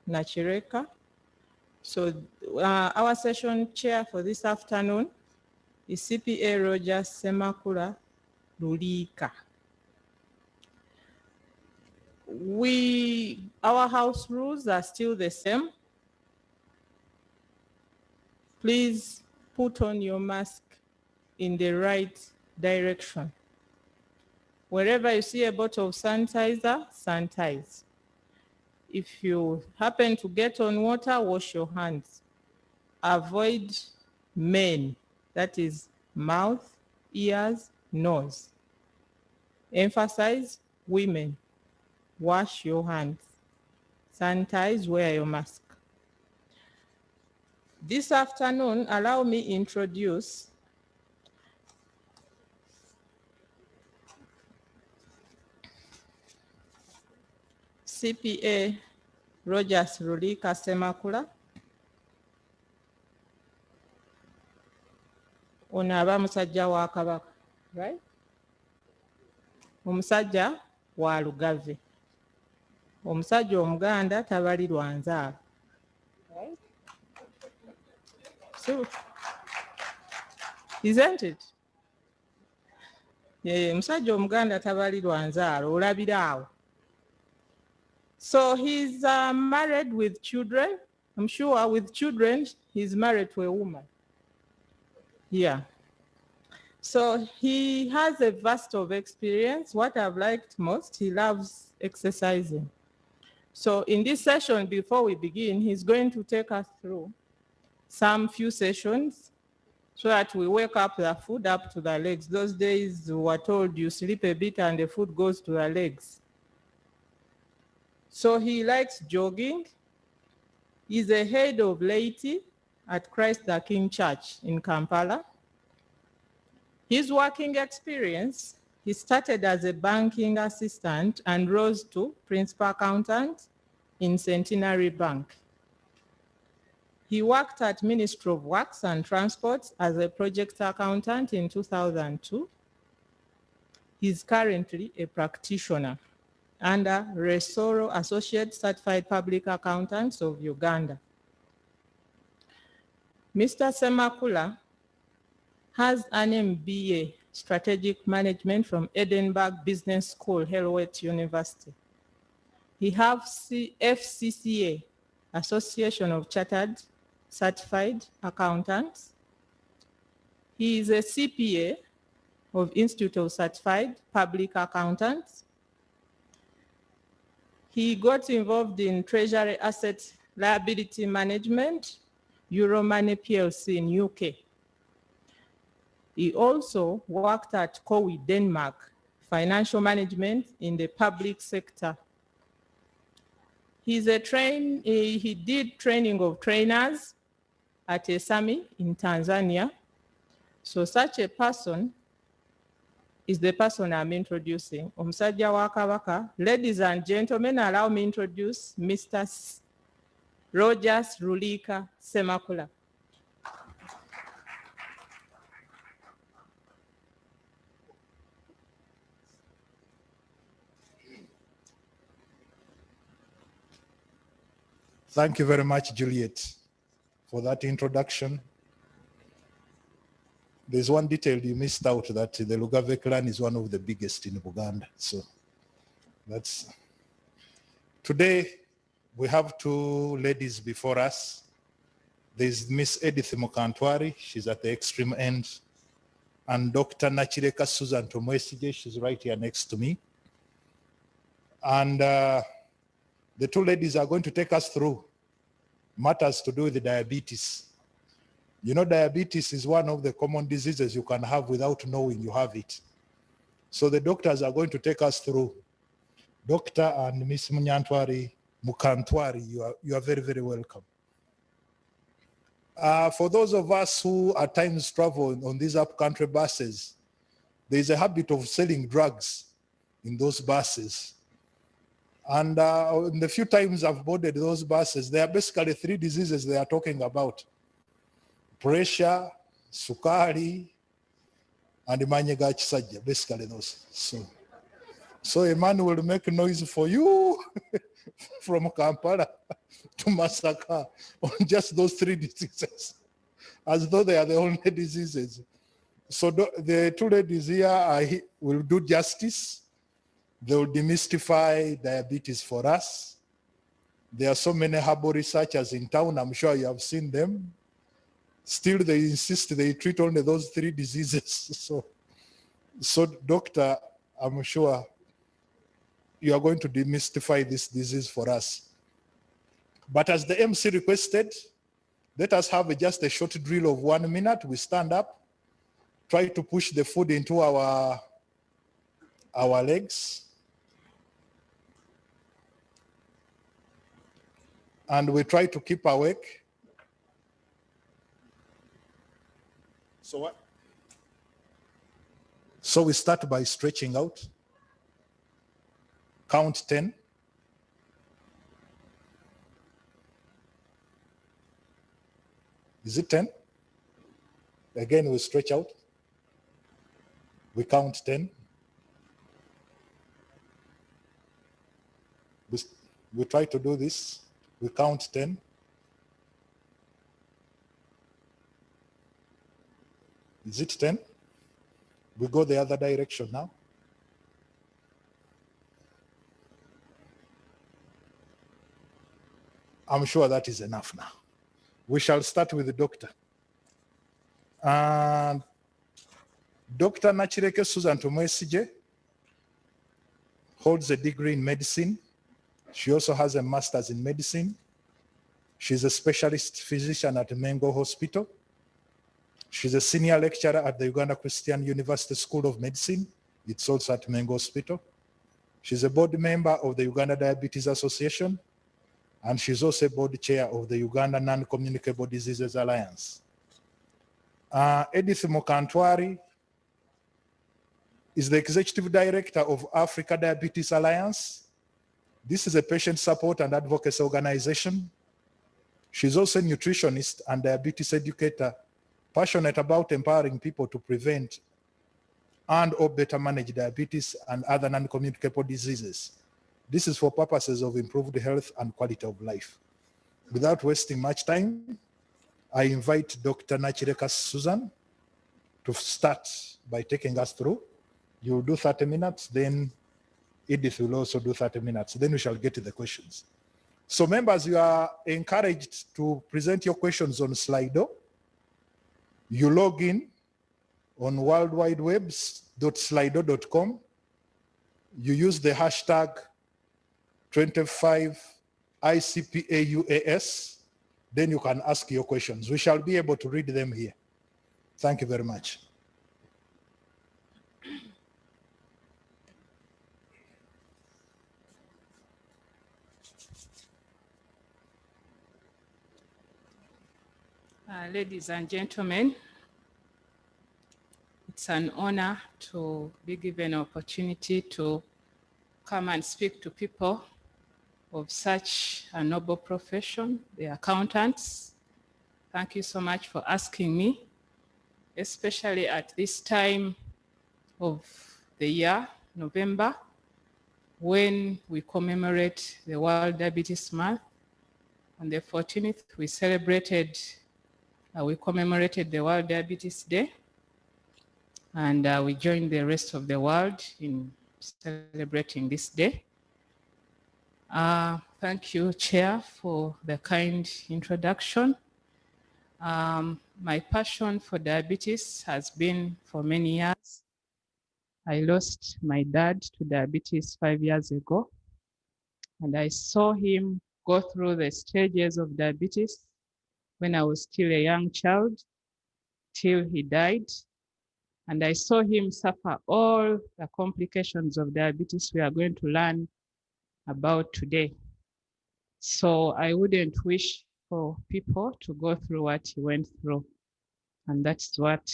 Nakireka. So our session chair for this afternoon is C.P.A. Semakula Lulika. Our house rules are still the same. Please put on your mask in the right direction. Wherever you see a bottle of sanitizer, sanitize. If you happen to get on water, wash your hands. Avoid men, that is mouth, ears, nose. Emphasize women. Wash your hands. Sanitize, wear your mask. This afternoon, allow me to introduce C.P.A. Lulika Semakula. Ono aba musajja wa Kabaka, right? Omusajja wa Lugave. Omusajja Omuganda tabalirwa nzaala. Right? So, isn't it? Yeah, omusajja Omuganda tabalirwa nzaala, olabira awo. So he's married with children. I'm sure with children, he's married to a woman. Yeah. So he has a vast of experience. What I've liked most, he loves exercising. So in this session, before we begin, he's going to take us through some few sessions so that we wake up the food up to the legs. Those days we were told you sleep a bit and the food goes to the legs. So he likes jogging. He's a head of laity at Christ the King Church in Kampala. His working experience, he started as a banking assistant and rose to principal accountant in Centenary Bank. He worked at Ministry of Works and Transport as a project accountant in 2002. He's currently a practitioner under Roselu Associate Certified Public Accountants of Uganda. Mr. Semakula has an MBA Strategic Management from Edinburgh Business School, Helwet University. He has FCCA, Association of Chartered Certified Accountants. He is a CPA of Institute of Certified Public Accountants. He got involved in Treasury Asset Liability Management, Euromoney PLC in UK. He also worked at COWI, Denmark, financial management in the public sector. He did training of trainers at a summit in Tanzania. So such a person is the person I'm introducing. Omusajja wa Kabaka. Ladies and gentlemen, allow me to introduce Mr. Lulika Semakula. Thank you very much, Juliet, for that introduction. There's one detail you missed out, that the Lugave clan is one of the biggest in Uganda. So that's... Today, we have two ladies before us. There's Miss Edith Mukantwari, she's at the extreme end, and Dr. Nakireka Susan Tumwesigye, she's right here next to me. And the two ladies are going to take us through matters to do with diabetes. You know, diabetes is one of the common diseases you can have without knowing you have it. So the doctors are going to take us through. Dr. and Miss Mukantwari, you are very, very welcome. For those of us who at times travel on these up-country buses, there is a habit of selling drugs in those buses. And in the few times I've boarded those buses, there are basically three diseases they are talking about: pressure, sukari, and manyega chisajja, basically those. So a man will make noise for you from Kampala to Masaka on just those 3 diseases, as though they are the only diseases. So the 2 ladies here will do justice. They will demystify diabetes for us. There are so many herbal researchers in town. I'm sure you have seen them. Still, they insist they treat only those 3 diseases. So doctor, I'm sure you are going to demystify this disease for us. But as the MC requested, let us have just a short drill of 1 minute. We stand up, try to push the food into our legs. And we try to keep awake. So what? So we start by stretching out. Count 10. Is it 10? Again, we stretch out. We count 10. We try to do this. We count 10. Is it 10? We go the other direction now. I'm sure that is enough now. We shall start with the doctor. And Dr. Nakireka Susan Tumwesigye holds a degree in medicine. She also has a master's in medicine. She's a specialist physician at Mengo Hospital. She's a senior lecturer at the Uganda Christian University School of Medicine. It's also at Mengo Hospital. She's a board member of the Uganda Diabetes Association, and she's also a board chair of the Uganda Non-Communicable Diseases Alliance. Edith Mukantwari is the executive director of Africa Diabetes Alliance. This is a patient support and advocacy organization. She's also a nutritionist and diabetes educator, passionate about empowering people to prevent and/or better manage diabetes and other non-communicable diseases. This is for purposes of improved health and quality of life. Without wasting much time, I invite Dr. Nakireka Susan to start by taking us through. You'll do 30 minutes, then Edith will also do 30 minutes. Then we shall get to the questions. So members, you are encouraged to present your questions on Slido. You log in on worldwidewebs.slido.com. You use the hashtag 25 ICPAUAS. Then you can ask your questions. We shall be able to read them here. Thank you very much. Ladies and gentlemen, it's an honor to be given an opportunity to come and speak to people of such a noble profession, the accountants. Thank you so much for asking me, especially at this time of the year, November, when we commemorate the World Diabetes Month. On the 14th, we commemorated the World Diabetes Day, and we joined the rest of the world in celebrating this day. Thank you, Chair, for the kind introduction. My passion for diabetes has been for many years. I lost my dad to diabetes 5 years ago, and I saw him go through the stages of diabetes when I was still a young child till he died. And I saw him suffer all the complications of diabetes we are going to learn about today. So I wouldn't wish for people to go through what he went through. And that's what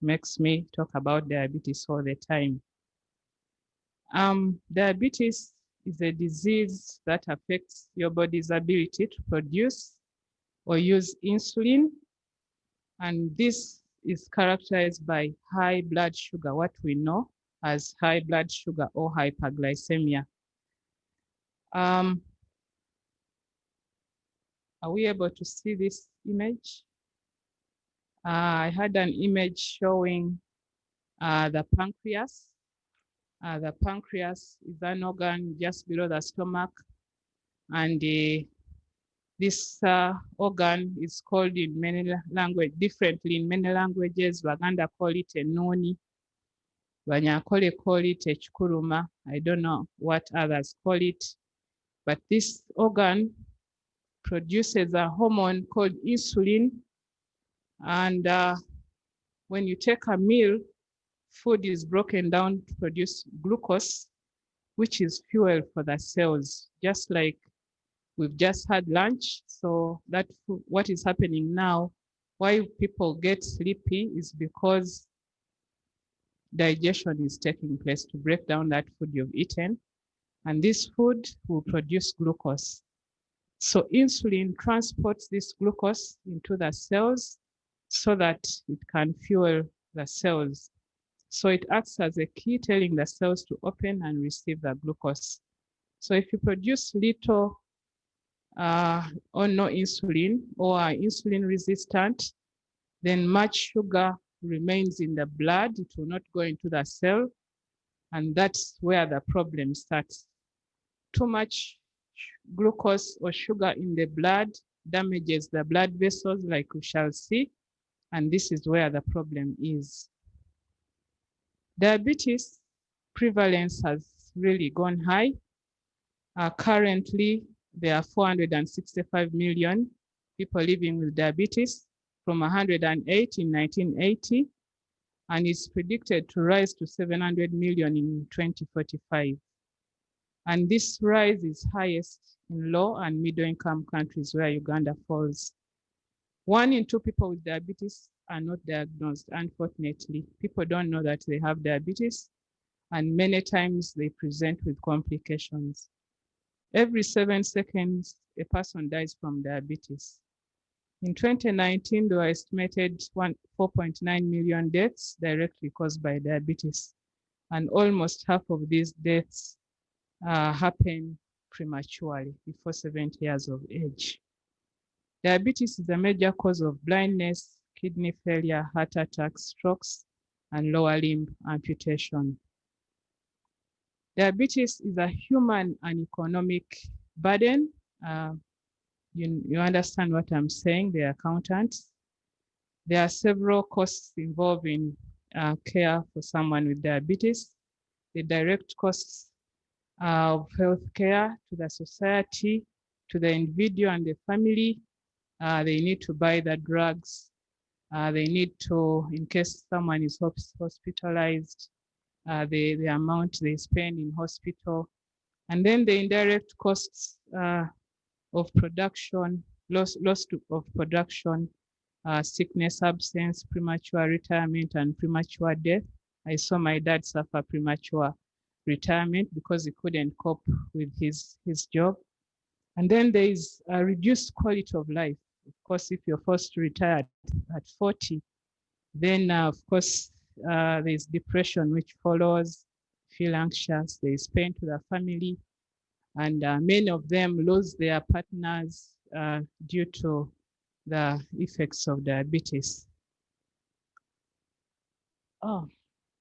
makes me talk about diabetes all the time. Diabetes is a disease that affects your body's ability to produce or use insulin. And this is characterized by high blood sugar, what we know as high blood sugar or hyperglycemia. Are we able to see this image? I had an image showing the pancreas. The pancreas is an organ just below the stomach, and this organ is called in many languages, differently in many languages. Baganda call it a noni, Banyakole call it a chukuruma. I don't know what others call it, but this organ produces a hormone called insulin, and when you take a meal, food is broken down to produce glucose, which is fuel for the cells, just like we've just had lunch. So that what is happening now, why people get sleepy is because digestion is taking place to break down that food you've eaten. And this food will produce glucose. So insulin transports this glucose into the cells so that it can fuel the cells. So it acts as a key telling the cells to open and receive the glucose. So if you produce little or no insulin or are insulin resistant, then much sugar remains in the blood. It will not go into the cell. And that's where the problem starts. Too much glucose or sugar in the blood damages the blood vessels, like we shall see. And this is where the problem is. Diabetes prevalence has really gone high. Currently, there are 465 million people living with diabetes from 108 in 1980, and it's predicted to rise to 700 million in 2045. And this rise is highest in low and middle income countries where Uganda falls. 1 in 2 people with diabetes are not diagnosed, unfortunately. People don't know that they have diabetes, and many times they present with complications. Every 7 seconds, a person dies from diabetes. In 2019, there were estimated 4.9 million deaths directly caused by diabetes, and almost half of these deaths happen prematurely before 70 years of age. Diabetes is a major cause of blindness, kidney failure, heart attacks, strokes, and lower limb amputation. Diabetes is a human and economic burden. You understand what I'm saying, the accountants. There are several costs involved in care for someone with diabetes. The direct costs of health care to the society, to the individual and the family. They need to buy the drugs. They need to, in case someone is hospitalized, the amount they spend in hospital. And then the indirect costs of production, loss of production, sickness, absence, premature retirement, and premature death. I saw my dad suffer premature retirement because he couldn't cope with his job. And then there is a reduced quality of life. Of course, if you're forced to retire at 40, then of course, there's depression which follows, feel anxious, there's pain to the family, and many of them lose their partners due to the effects of diabetes. Oh,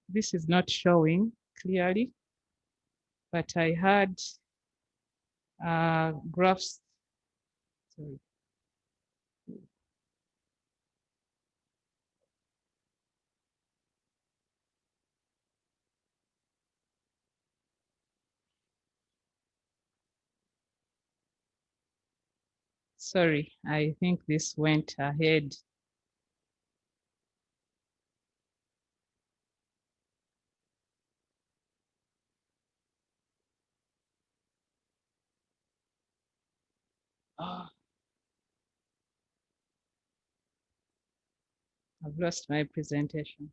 this is not showing clearly, but I had graphs. Sorry. Sorry, I think this went ahead. Oh, I've lost my presentation.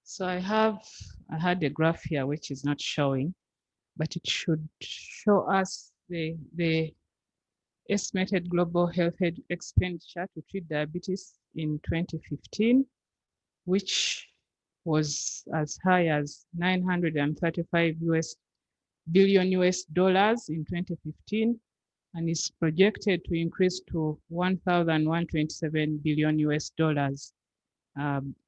So I had a graph here which is not showing, but it should show us the estimated global health expenditure to treat diabetes in 2015, which was as high as 935 billion US dollars in 2015, and is projected to increase to 1,127 billion US dollars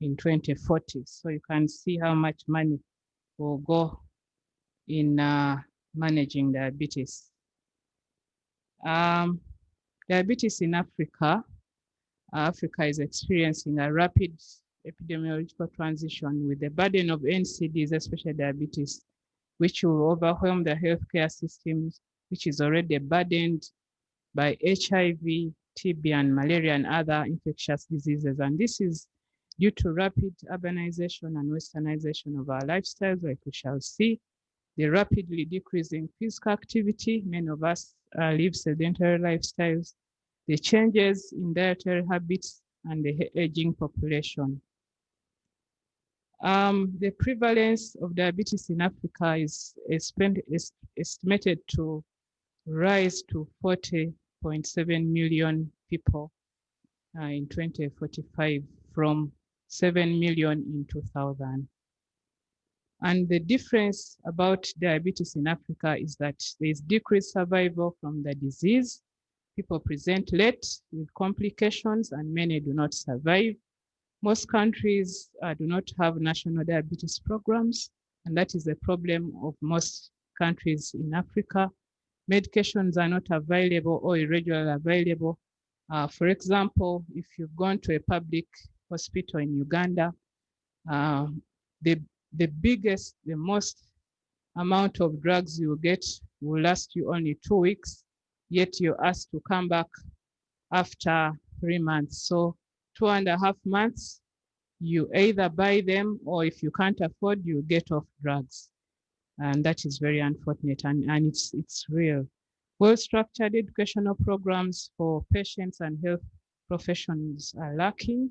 in 2040. So you can see how much money will go in managing diabetes. Diabetes in Africa. Africa is experiencing a rapid epidemiological transition with the burden of NCDs, especially diabetes, which will overwhelm the healthcare systems, which is already burdened by HIV, TB, and malaria and other infectious diseases. And this is due to rapid urbanization and westernization of our lifestyles, like we shall see, the rapidly decreasing physical activity. Many of us live sedentary lifestyles, the changes in dietary habits, and the aging population. The prevalence of diabetes in Africa is estimated to rise to 40.7 million people in 2045 from 7 million in 2000. And the difference about diabetes in Africa is that there is decreased survival from the disease. People present late with complications and many do not survive. Most countries do not have national diabetes programs, and that is the problem of most countries in Africa. Medications are not available or irregularly available. For example, if you've gone to a public hospital in Uganda, the most amount of drugs you get will last you only 2 weeks, yet you're asked to come back after 3 months. So 2.5 months, you either buy them, or if you can't afford, you get off drugs. And that is very unfortunate, and it's real. Well-structured educational programs for patients and health professionals are lacking.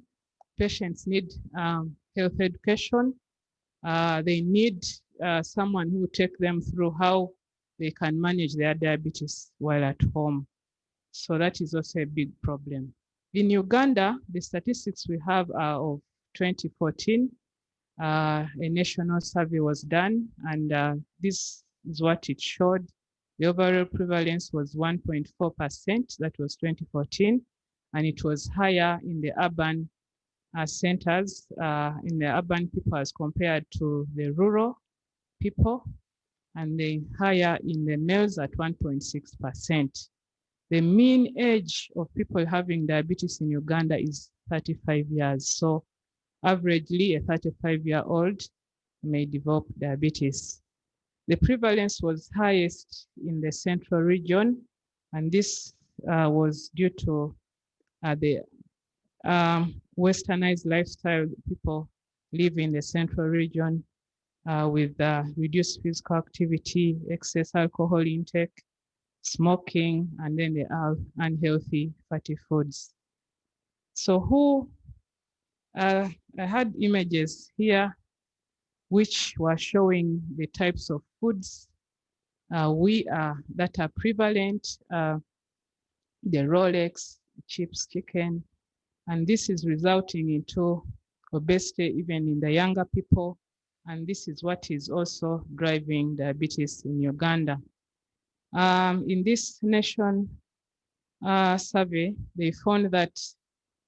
Patients need health education. They need someone who will take them through how they can manage their diabetes while at home. So that is also a big problem. In Uganda, the statistics we have are of 2014. A national survey was done, and this is what it showed. The overall prevalence was 1.4%, that was 2014, and it was higher in the urban centers, in the urban people as compared to the rural people, and the higher in the males at 1.6%. The mean age of people having diabetes in Uganda is 35 years. So averagely, a 35-year-old may develop diabetes. The prevalence was highest in the central region, and this was due to the westernized lifestyle. People live in the central region with reduced physical activity, excess alcohol intake, smoking, and then the unhealthy fatty foods. So I had images here which were showing the types of foods that are prevalent, the Rolex, chips, chicken, and this is resulting into obesity even in the younger people, and this is what is also driving diabetes in Uganda. In this nation survey, they found that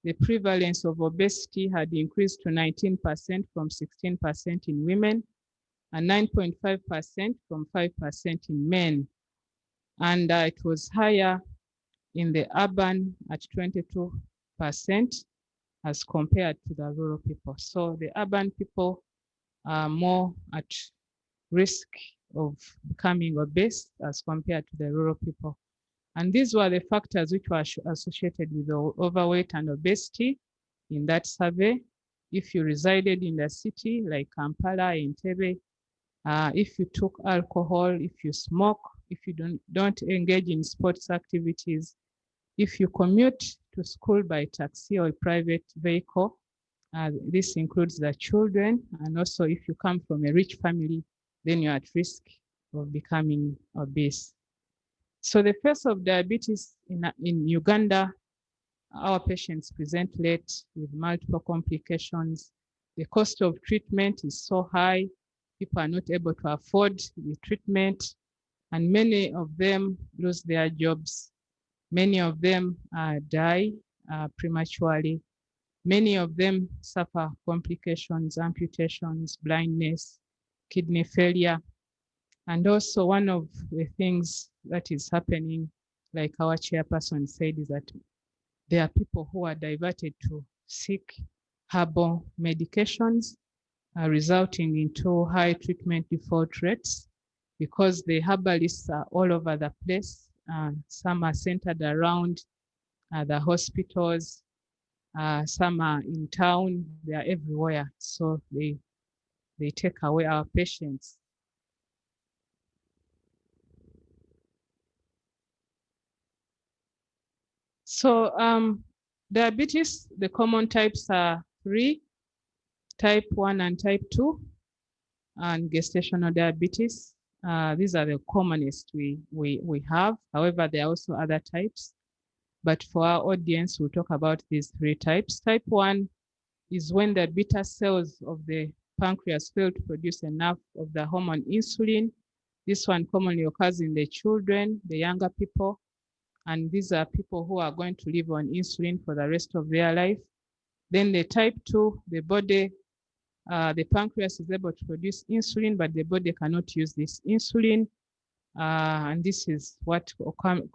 the prevalence of obesity had increased to 19% from 16% in women, and 9.5% from 5% in men. And it was higher in the urban at 22% as compared to the rural people. So the urban people are more at risk of becoming obese as compared to the rural people. And these were the factors which were associated with overweight and obesity in that survey. If you resided in the city like Kampala, Entebbe, if you took alcohol, if you smoke, if you don't engage in sports activities, if you commute to school by taxi or private vehicle, This includes the children, and also if you come from a rich family, then you're at risk of becoming obese. So the face of diabetes in Uganda, our patients present late with multiple complications. The cost of treatment is so high, people are not able to afford the treatment, and many of them lose their jobs. Many of them die prematurely. Many of them suffer complications, amputations, blindness, kidney failure. And also one of the things that is happening, like our chairperson said, is that there are people who are diverted to seek herbal medications, resulting into high treatment default rates because the herbalists are all over the place. Some are centered around the hospitals, some are in town, they are everywhere. So they take away our patients. So diabetes, the common types are 3, type 1 and type 2, and gestational diabetes. These are the commonest we have. However, there are also other types. But for our audience, we'll talk about these 3 types. Type 1 is when the beta cells of the pancreas fail to produce enough of the hormone insulin. This one commonly occurs in the children, the younger people, and these are people who are going to live on insulin for the rest of their life. Then the type 2, the body, the pancreas is able to produce insulin, but the body cannot use this insulin. And this is what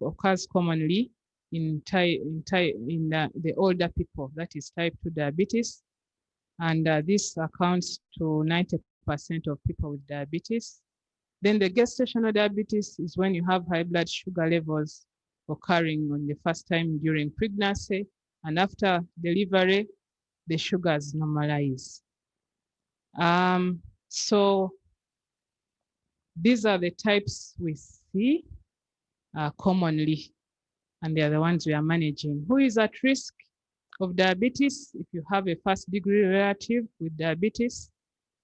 occurs commonly in the older people, that is type 2 diabetes. And this accounts to 90% of people with diabetes. Then the gestational diabetes is when you have high blood sugar levels occurring on the first time during pregnancy, and after delivery, the sugars normalize. So these are the types we see commonly, and they are the ones we are managing. Who is at risk of diabetes? If you have a first-degree relative with diabetes,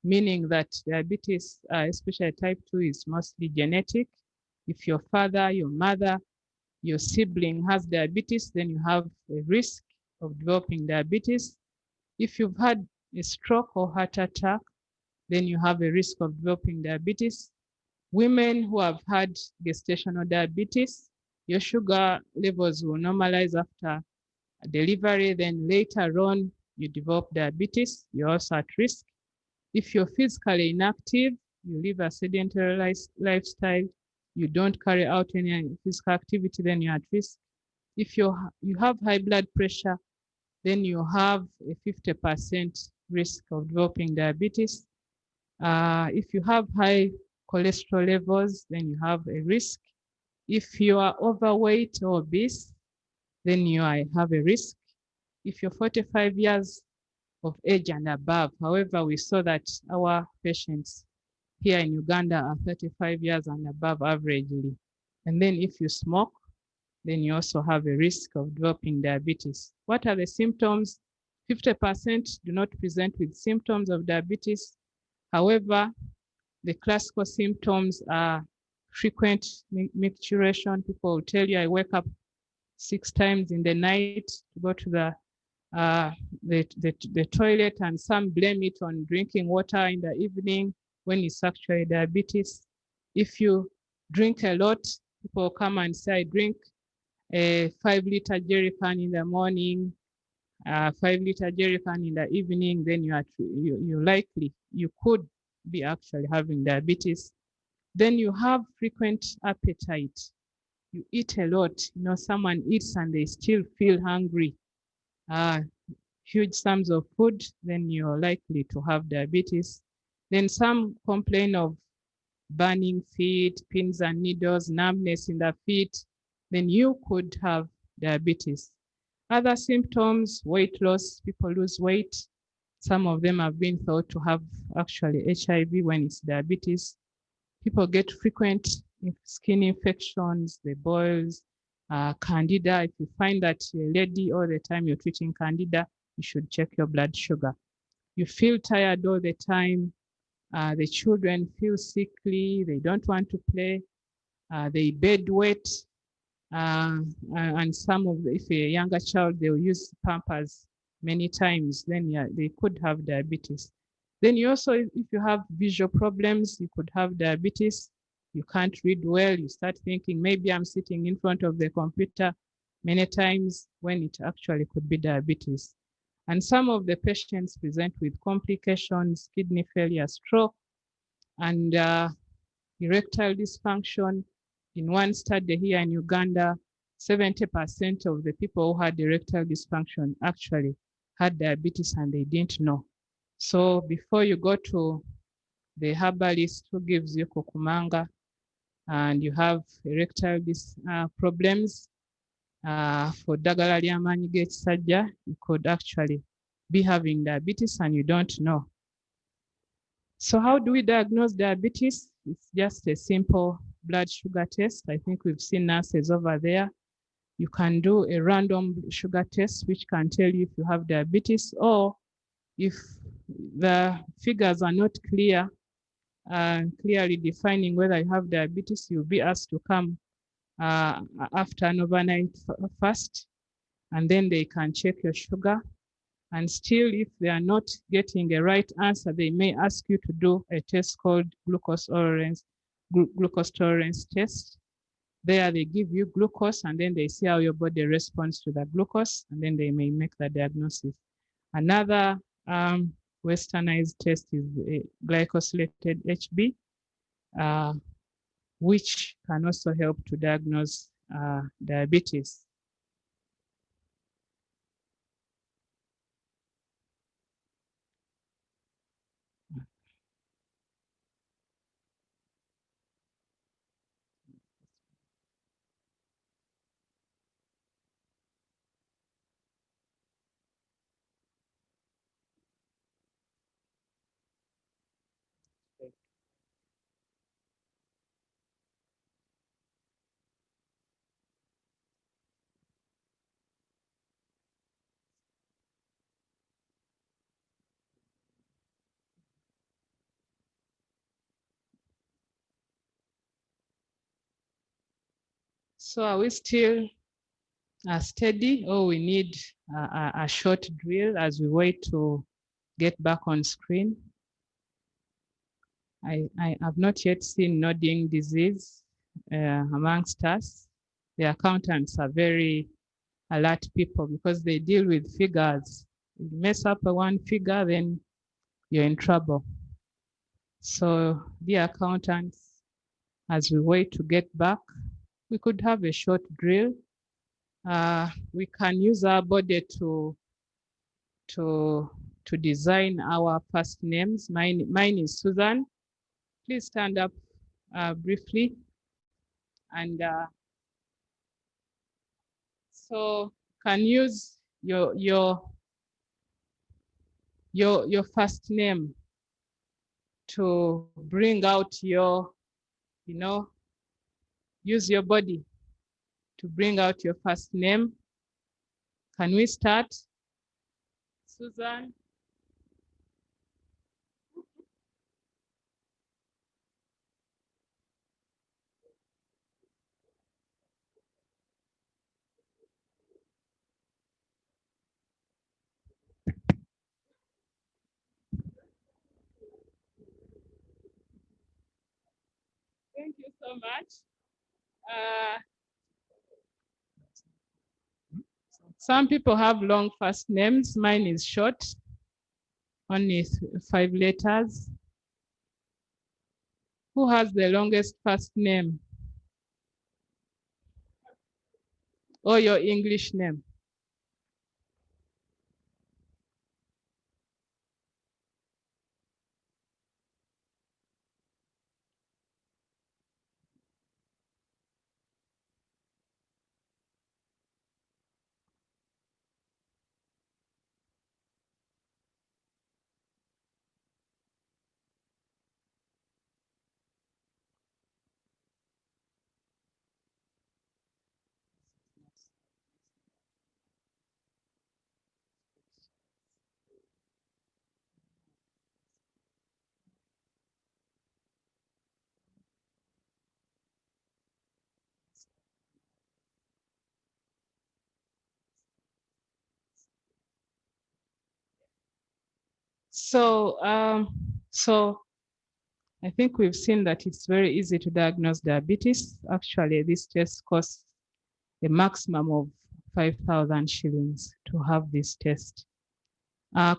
meaning that diabetes, especially type 2, is mostly genetic. If your father, your mother, your sibling has diabetes, then you have a risk of developing diabetes. If you've had a stroke or heart attack, then you have a risk of developing diabetes. Women who have had gestational diabetes, your sugar levels will normalize after delivery, then later on you develop diabetes, you're also at risk. If you're physically inactive, you live a sedentary lifestyle, you don't carry out any physical activity, then you're at risk. If you have high blood pressure, then you have a 50% risk of developing diabetes. If you have high cholesterol levels, then you have a risk. If you are overweight or obese, then you have a risk. If you're 45 years of age and above, however, we saw that our patients here in Uganda are 35 years and above averagely. And then if you smoke, then you also have a risk of developing diabetes. What are the symptoms? 50% do not present with symptoms of diabetes. However, the classical symptoms are frequent micturition. People will tell you, I wake up 6 times in the night to go to the toilet, and some blame it on drinking water in the evening when it's actually diabetes. If you drink a lot, people come and say, I drink a 5-liter jerry can in the morning, 5-liter jerry can in the evening, then you could be actually having diabetes. Then you have frequent appetite. You eat a lot. You know, someone eats and they still feel hungry. Huge sums of food, then you're likely to have diabetes. Then some complain of burning feet, pins and needles, numbness in the feet, then you could have diabetes. Other symptoms, weight loss, people lose weight. Some of them have been thought to have actually HIV when it's diabetes. People get frequent skin infections, the boils, candida. If you find that you're a lady all the time you're treating candida, you should check your blood sugar. You feel tired all the time. The children feel sickly. They don't want to play. They bedwet. And some of, if a younger child, they'll use Pampers many times, then yeah, they could have diabetes. Then you also, if you have visual problems, you could have diabetes. You can't read well. You start thinking, maybe I'm sitting in front of the computer many times, when it actually could be diabetes. And some of the patients present with complications, kidney failure, stroke, and erectile dysfunction. In one study here in Uganda, 70% of the people who had erectile dysfunction actually had diabetes and they didn't know. So before you go to the herbalist who gives you kukumanga and you have erectile problems, for ddagala ly'amaanyi g'ekisajja, you could actually be having diabetes and you don't know. So how do we diagnose diabetes? It's just a simple blood sugar test. I think we've seen nurses over there. You can do a random sugar test, which can tell you if you have diabetes, or if the figures are not clear, clearly defining whether you have diabetes, you'll be asked to come after an overnight fast, and then they can check your sugar. And still, if they are not getting a right answer, they may ask you to do a test called glucose tolerance test. There they give you glucose and then they see how your body responds to the glucose, and then they may make the diagnosis. Another westernized test is a glycosylated HB, which can also help to diagnose diabetes. So are we still steady, or we need a short drill as we wait to get back on screen? I have not yet seen nodding disease amongst us. The accountants are very alert people because they deal with figures. You mess up one figure, then you're in trouble. So dear accountants, as we wait to get back, we could have a short drill. We can use our body to design our first names. Mine is Susan. Please stand up briefly. And so can use your first name to bring out your, use your body to bring out your first name. Can we start? Susan. Thank you so much. Some people have long first names. Mine is short, only 5 letters. Who has the longest first name? Or your English name? So I think we've seen that it's very easy to diagnose diabetes. Actually, this test costs a maximum of 5,000 shillings to have this test.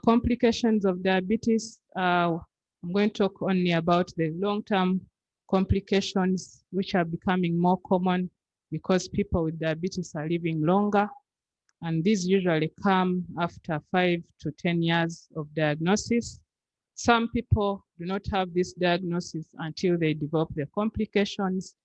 Complications of diabetes, I'm going to talk only about the long-term complications, which are becoming more common because people with diabetes are living longer. And these usually come after 5 to 10 years of diagnosis. Some people do not have this diagnosis until they develop the complications.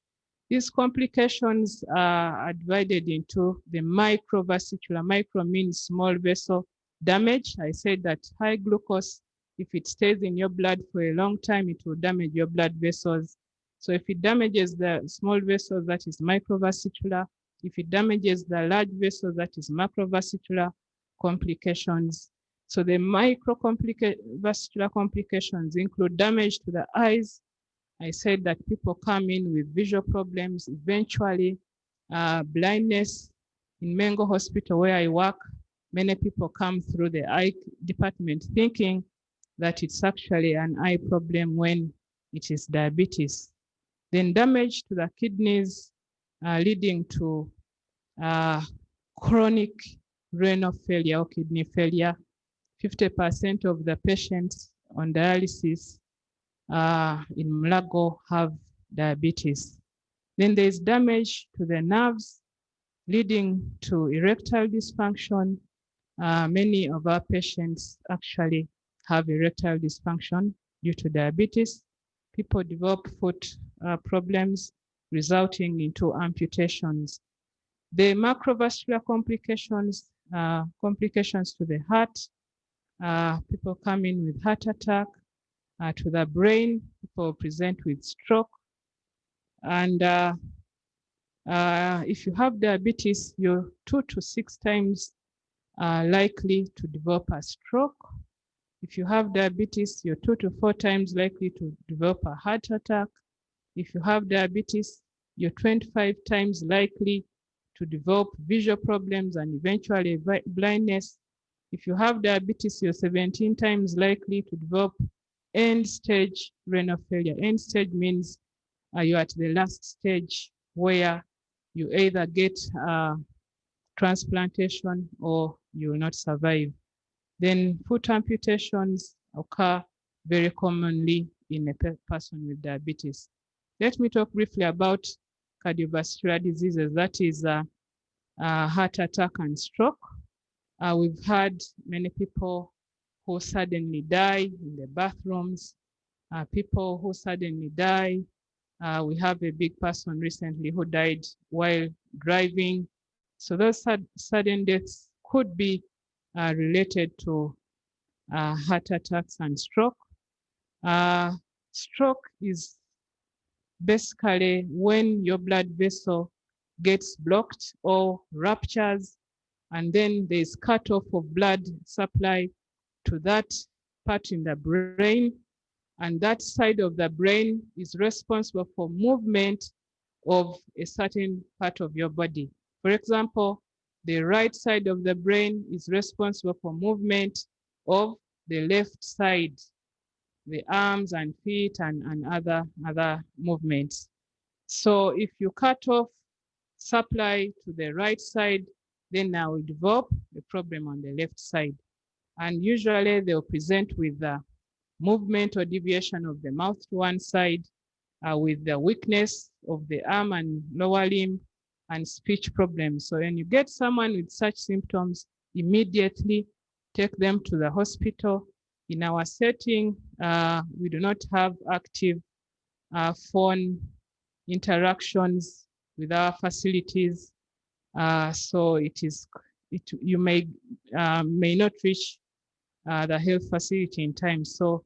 These complications are divided into the microvascular. Micro means small vessel damage. I said that high glucose, if it stays in your blood for a long time, it will damage your blood vessels. So if it damages the small vessels, that is microvascular. If it damages the large vessels, that is macrovascular complications. So the vascular complications include damage to the eyes. I said that people come in with visual problems, eventually blindness. In Mengo Hospital where I work, many people come through the eye department thinking that it's actually an eye problem when it is diabetes. Then damage to the kidneys leading to chronic renal failure or kidney failure. 50% of the patients on dialysis in Mulago have diabetes. Then there's damage to the nerves leading to erectile dysfunction. Many of our patients actually have erectile dysfunction due to diabetes. People develop foot problems resulting into amputations. The macrovascular complications, complications to the heart, people come in with heart attack. To the brain, people present with stroke. And if you have diabetes, you're 2 to 6 times likely to develop a stroke. If you have diabetes, you're 2 to 4 times likely to develop a heart attack. If you have diabetes, you're 25 times likely to develop visual problems and eventually blindness. If you have diabetes, you're 17 times likely to develop end-stage renal failure. End-stage means you're at the last stage where you either get transplantation or you will not survive. Then foot amputations occur very commonly in a person with diabetes. Let me talk briefly about cardiovascular diseases, that is heart attack and stroke. We've had many people who suddenly die in the bathrooms, people who suddenly die. We have a big person recently who died while driving. So those sudden deaths could be related to heart attacks and stroke. Stroke is basically when your blood vessel gets blocked or ruptures, and then there's cut-off of blood supply to that part in the brain, and that side of the brain is responsible for movement of a certain part of your body. For example, the right side of the brain is responsible for movement of the left side, the arms and feet and other movements. So if you cut off supply to the right side, then I will develop a problem on the left side. And usually they'll present with the movement or deviation of the mouth to one side, with the weakness of the arm and lower limb and speech problems. So when you get someone with such symptoms, immediately take them to the hospital. In our setting, we do not have active phone interactions with our facilities. So you may not reach the health facility in time. So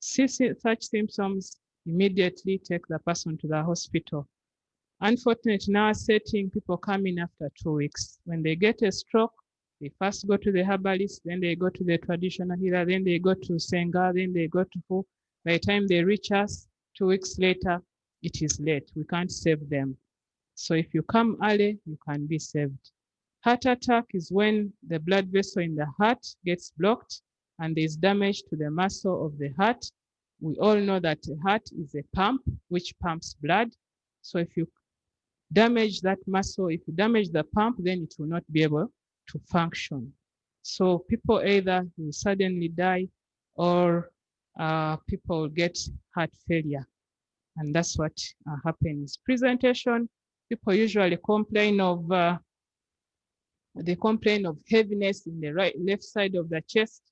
see such symptoms, immediately take the person to the hospital. Unfortunately, in our setting, people come in after 2 weeks. When they get a stroke, they first go to the herbalist, then they go to the traditional healer, then they go to Senga, then they go to who. By the time they reach us, 2 weeks later, it is late. We can't save them. So if you come early, you can be saved. Heart attack is when the blood vessel in the heart gets blocked and there's damage to the muscle of the heart. We all know that the heart is a pump which pumps blood. So if you damage that muscle, if you damage the pump, then it will not be able to function. So people either will suddenly die or people get heart failure. And that's what happens. Presentation, people usually complain of heaviness in the left side of the chest,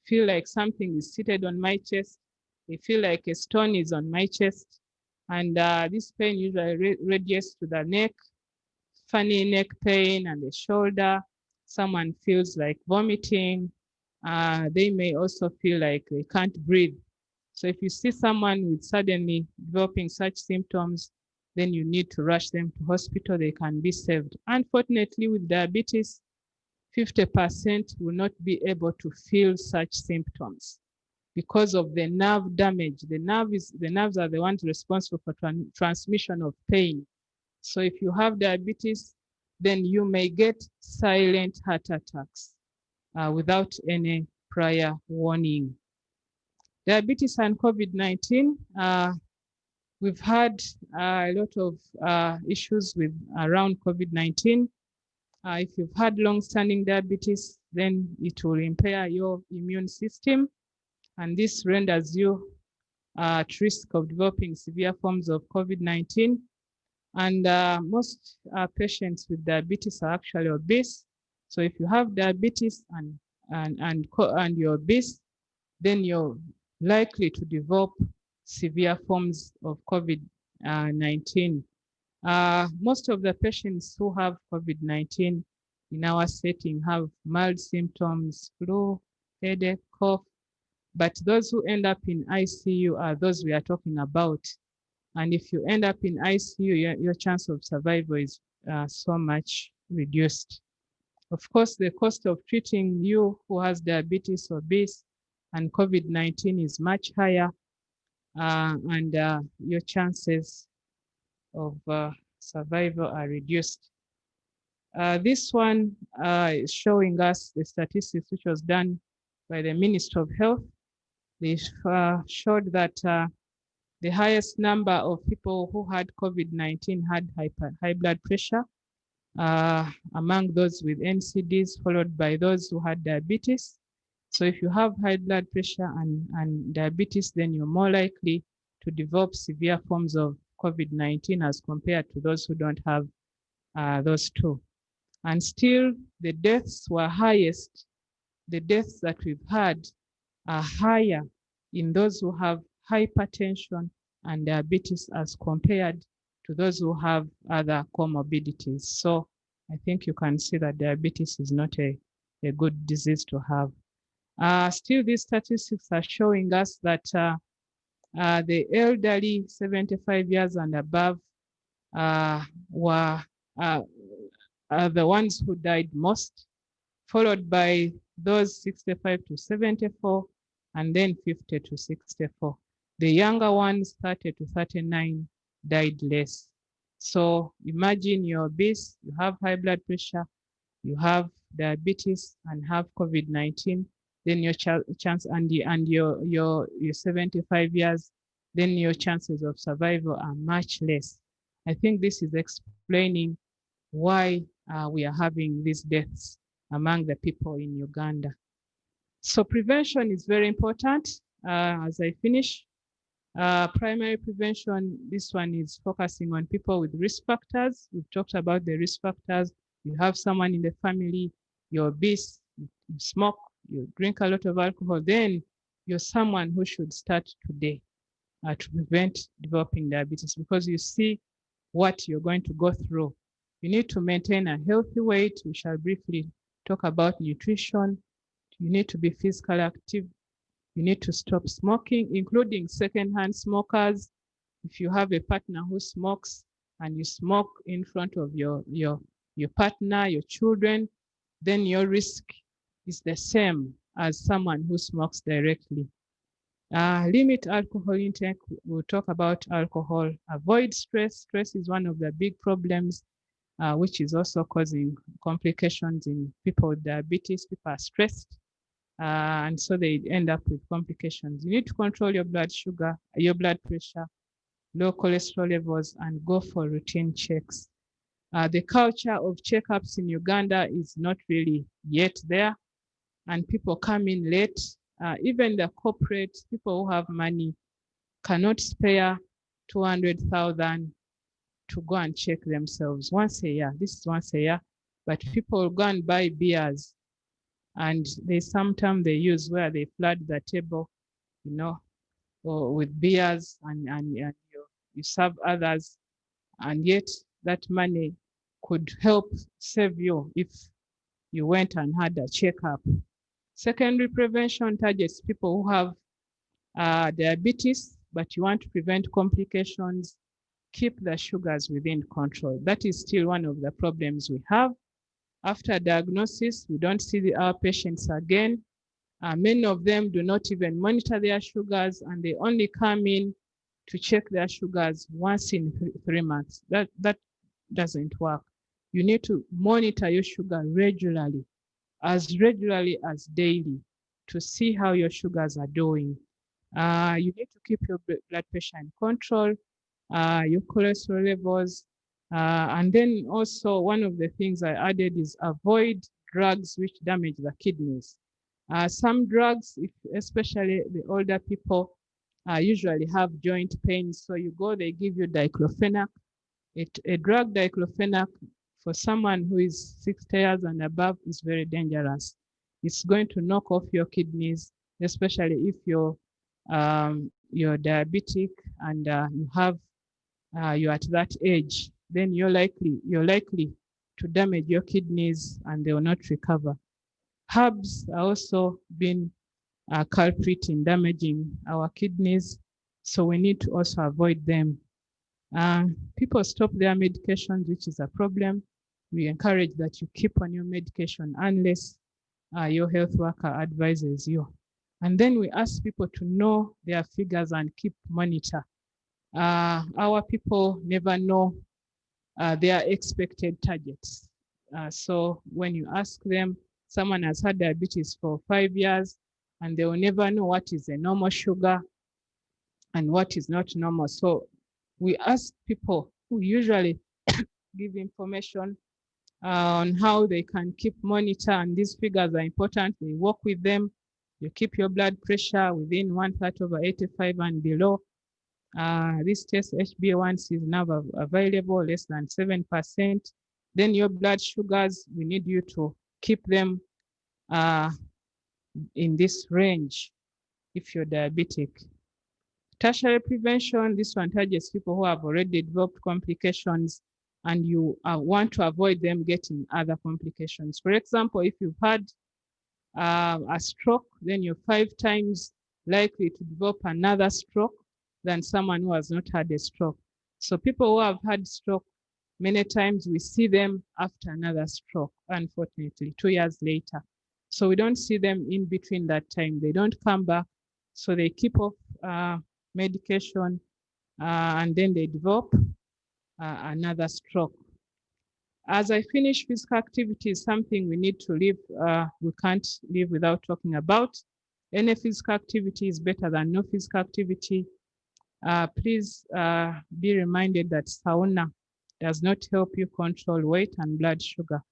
feel like something is seated on my chest. They feel like a stone is on my chest. And this pain usually radiates to the neck, funny neck pain and the shoulder. Someone feels like vomiting. They may also feel like they can't breathe. So if you see someone with suddenly developing such symptoms, then you need to rush them to hospital. They can be saved. Unfortunately, with diabetes, 50% will not be able to feel such symptoms because of the nerve damage. The nerves are the ones responsible for transmission of pain. So if you have diabetes, then you may get silent heart attacks without any prior warning. Diabetes and COVID-19, we've had a lot of issues around COVID-19. If you've had long-standing diabetes, then it will impair your immune system, and this renders you at risk of developing severe forms of COVID-19. And most patients with diabetes are actually obese. So if you have diabetes and you're obese, then you're likely to develop severe forms of COVID-19. Most of the patients who have COVID-19 in our setting have mild symptoms, flu, headache, cough, but those who end up in ICU are those we are talking about. And if you end up in ICU, your chance of survival is so much reduced. Of course, the cost of treating you who has diabetes, obese, and COVID-19 is much higher, and your chances of survival are reduced. This one is showing us the statistics which was done by the Ministry of Health. They showed that the highest number of people who had COVID-19 had high blood pressure among those with NCDs, followed by those who had diabetes. So if you have high blood pressure and diabetes, then you're more likely to develop severe forms of COVID-19 as compared to those who don't have those two. And still, the deaths were highest. The deaths that we've had are higher in those who have hypertension and diabetes as compared to those who have other comorbidities. So I think you can see that diabetes is not a good disease to have. Still, these statistics are showing us that the elderly 75 years and above were the ones who died most, followed by those 65 to 74, and then 50 to 64. The younger ones, 30 to 39, died less. So imagine you're obese, you have high blood pressure, you have diabetes, and have COVID-19. Then your chance and you're 75 years, then your chances of survival are much less. I think this is explaining why we are having these deaths among the people in Uganda. So prevention is very important. As I finish, primary prevention, this one is focusing on people with risk factors. We've talked about the risk factors. You have someone in the family, you're obese, you smoke, you drink a lot of alcohol, then you're someone who should start today to prevent developing diabetes, because you see what you're going to go through. You need to maintain a healthy weight. We shall briefly talk about nutrition. You need to be physically active. You need to stop smoking, including secondhand smokers. If you have a partner who smokes and you smoke in front of your partner, your children, then your risk is the same as someone who smokes directly. Limit alcohol intake. We'll talk about alcohol. Avoid stress. Stress is one of the big problems, which is also causing complications in people with diabetes. People are stressed. and so they end up with complications. You need to control your blood sugar, your blood pressure, low cholesterol levels, and go for routine checks. The culture of checkups in Uganda is not really yet there, and people come in late. Even the corporate people who have money cannot spare 200,000 to go and check themselves once a year. This is once a year, but people go and buy beers, and sometimes they use where they flood the table, you know, or with beers, and you serve others, and yet that money could help save you if you went and had a checkup. Secondary prevention targets people who have diabetes, but you want to prevent complications. Keep the sugars within control. That is still one of the problems we have. After diagnosis, we don't see our patients again. Many of them do not even monitor their sugars, and they only come in to check their sugars once in 3 months. That doesn't work. You need to monitor your sugar regularly as daily, to see how your sugars are doing. You need to keep your blood pressure in control, your cholesterol levels, and then also one of the things I added is avoid drugs which damage the kidneys. Some drugs, especially the older people, usually have joint pain. So you go, they give you diclofenac. A drug diclofenac for someone who is 60 years and above is very dangerous. It's going to knock off your kidneys, especially if you're diabetic and you're at that age. Then you're likely to damage your kidneys and they will not recover. Herbs are also been a culprit in damaging our kidneys, so we need to also avoid them. People stop their medications, which is a problem. We encourage that you keep on your medication unless your health worker advises you. And then we ask people to know their figures and keep monitor. Our people never know their expected targets. So when you ask them, someone has had diabetes for 5 years and they will never know what is a normal sugar and what is not normal. So we ask people who usually give information on how they can keep monitor, and these figures are important. They work with them. You keep your blood pressure within 1/85 and below. This test HbA1c is now available, less than 7%. Then your blood sugars, we need you to keep them in this range if you're diabetic. Tertiary prevention, this one targets people who have already developed complications and you want to avoid them getting other complications. For example, if you've had a stroke, then you're 5 times likely to develop another stroke than someone who has not had a stroke. So people who have had stroke, many times we see them after another stroke, unfortunately, 2 years later. So we don't see them in between that time. They don't come back. So they keep off medication and then they develop another stroke. As I finish, physical activity is something we need to live. We can't live without talking about. Any physical activity is better than no physical activity. Please be reminded that sauna does not help you control weight and blood sugar.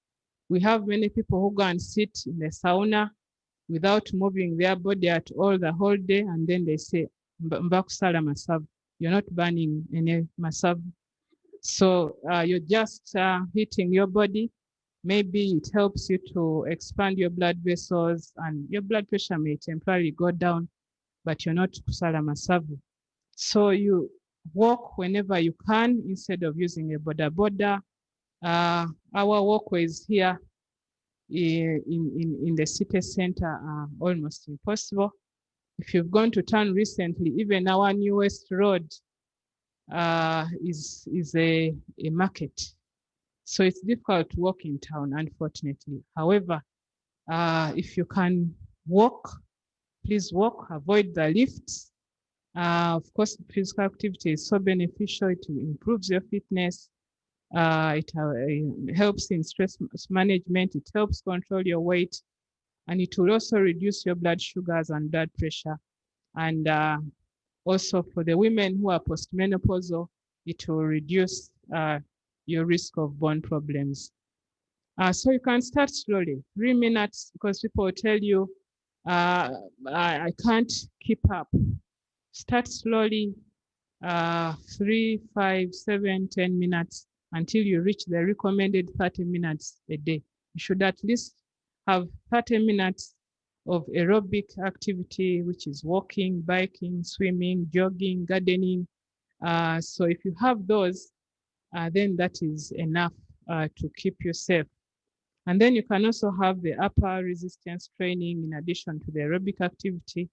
We have many people who go and sit in the sauna without moving their body at all the whole day, and then they say, "Mbakusala masavu." You're not burning any masavu. So you're just hitting your body. Maybe it helps you to expand your blood vessels and your blood pressure may temporarily go down, but you're not kusala masavu. So you walk whenever you can instead of using a boda boda. Our walkways here in the city center are almost impossible. If you've gone to town recently, even our newest road is a market. So it's difficult to walk in town, unfortunately. However, if you can walk, please walk, avoid the lifts. Of course, physical activity is so beneficial. It improves your fitness. It helps in stress management. It helps control your weight. and it will also reduce your blood sugars and blood pressure. And also for the women who are postmenopausal, it will reduce your risk of bone problems. So you can start slowly, 3 minutes, because people will tell you, I can't keep up. Start slowly, 3, 5, 7, 10 minutes until you reach the recommended 30 minutes a day. You should at least have 30 minutes of aerobic activity, which is walking, biking, swimming, jogging, gardening. So if you have those, then that is enough to keep you safe. And then you can also have the upper resistance training in addition to the aerobic activity.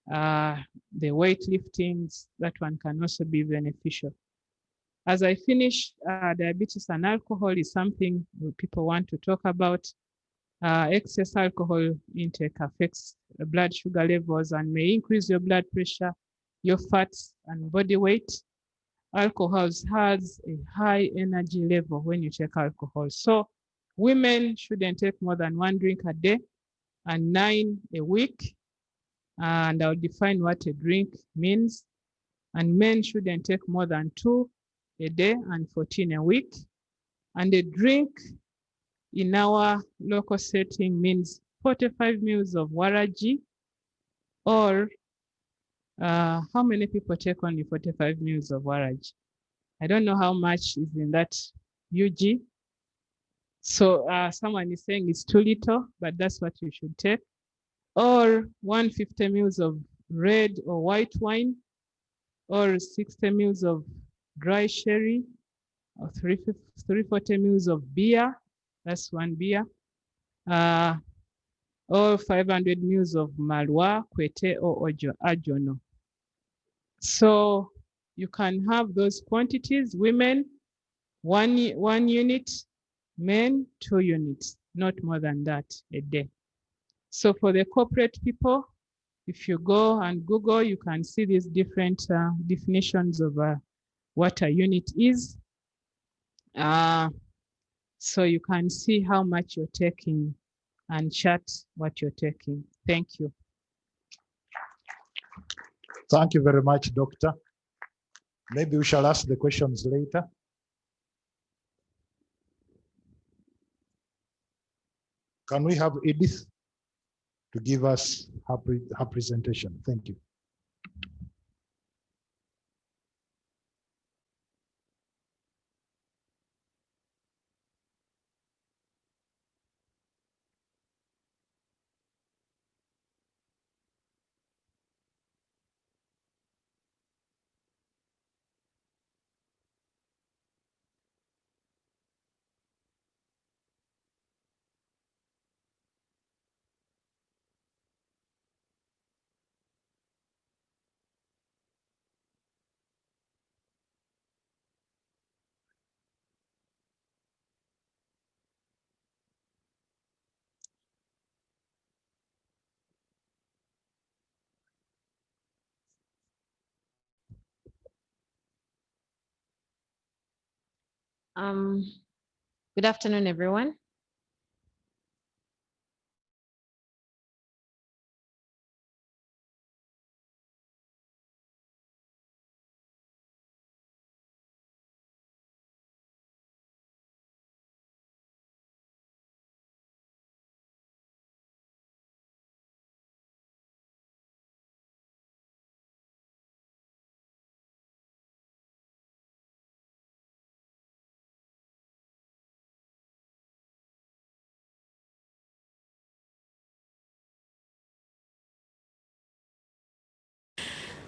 The weightliftings, that one can also be beneficial. As I finish, diabetes and alcohol is something people want to talk about. Excess alcohol intake affects blood sugar levels and may increase your blood pressure, your fats, and body weight. Alcohol has a high energy level when you take alcohol. So women shouldn't take more than 1 drink a day and 9 a week. And I'll define what a drink means. And men shouldn't take more than 2 a day and 14 a week. And a drink in our local setting means 45 mils of waraji, or how many people take only 45 mils of waraji? I don't know how much is in that UG. So someone is saying it's too little, but that's what you should take. Or 150 mils of red or white wine, or 60 mils of dry sherry, or 340 mils of beer. That's 1 beer. Or 500 mils of malwa, kwete, or ajono. So you can have those quantities. Women, one unit, men, 2 units, not more than that a day. So for the corporate people, if you go and Google, you can see these different definitions of what a unit is. So you can see how much you're taking and chart what you're taking. Thank you. Thank you very much, Doctor. Maybe we shall ask the questions later. Can we have Edith to give us her presentation? Thank you. Good afternoon, everyone.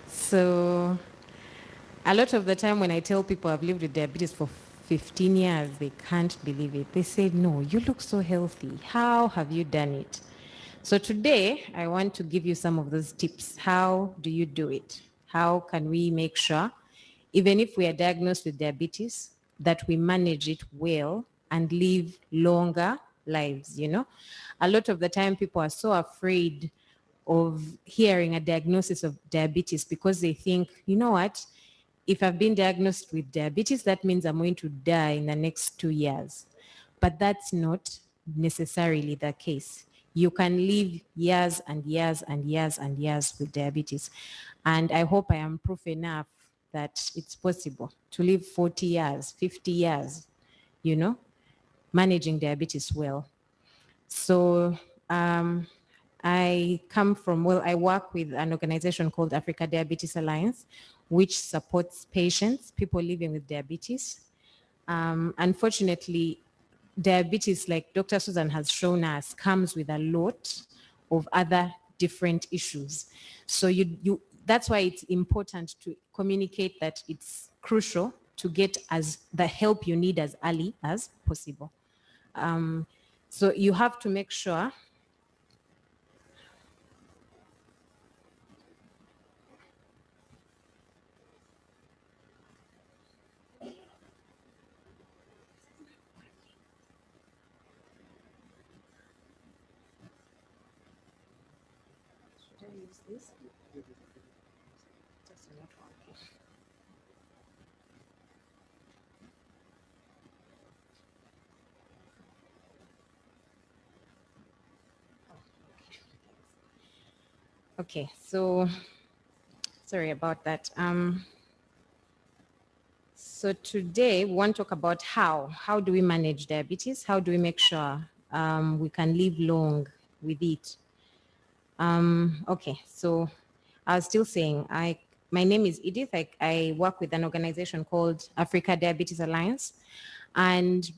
So a lot of the time when I tell people I've lived with diabetes for 15 years, they can't believe it. They say, no, you look so healthy. How have you done it? So today I want to give you some of those tips. How do you do it? How can we make sure, even if we are diagnosed with diabetes, that we manage it well and live longer lives, you know? A lot of the time people are so afraid of hearing a diagnosis of diabetes because they think, you know what, if I've been diagnosed with diabetes, that means I'm going to die in the next 2 years. But that's not necessarily the case. you can live years and years and years and years with diabetes. And I hope I am proof enough that it's possible to live 40 years, 50 years, you know, managing diabetes well. So I come from, well, I work with an organization called Africa Diabetes Alliance, which supports patients, people living with diabetes. Unfortunately, diabetes, like Dr. Susan has shown us, comes with a lot of other different issues. So that's why it's important to communicate that it's crucial to get as the help you need as early as possible. So you have to make sure this. Just not working. Okay, so sorry about that. So today we want to talk about how do we manage diabetes? How do we make sure we can live long with it? Okay, so I was still saying, my name is Edith. I work with an organization called Africa Diabetes Alliance. And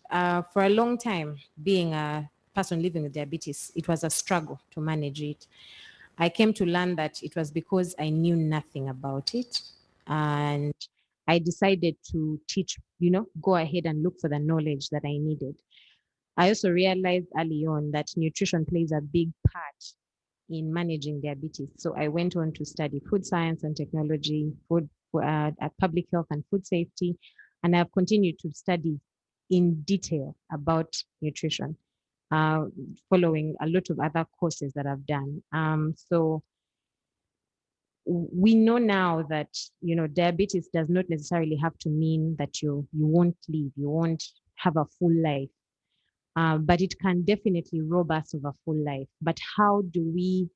for a long time, being a person living with diabetes, it was a struggle to manage it. I came to learn that it was because I knew nothing about it. And I decided to teach, go ahead and look for the knowledge that I needed. I also realized early on that nutrition plays a big part in managing diabetes. So I went on to study food science and technology, public health and food safety, and I've continued to study in detail about nutrition, following a lot of other courses that I've done. So we know now that, diabetes does not necessarily have to mean that you won't live, you won't have a full life, but it can definitely rob us of a full life. But how do we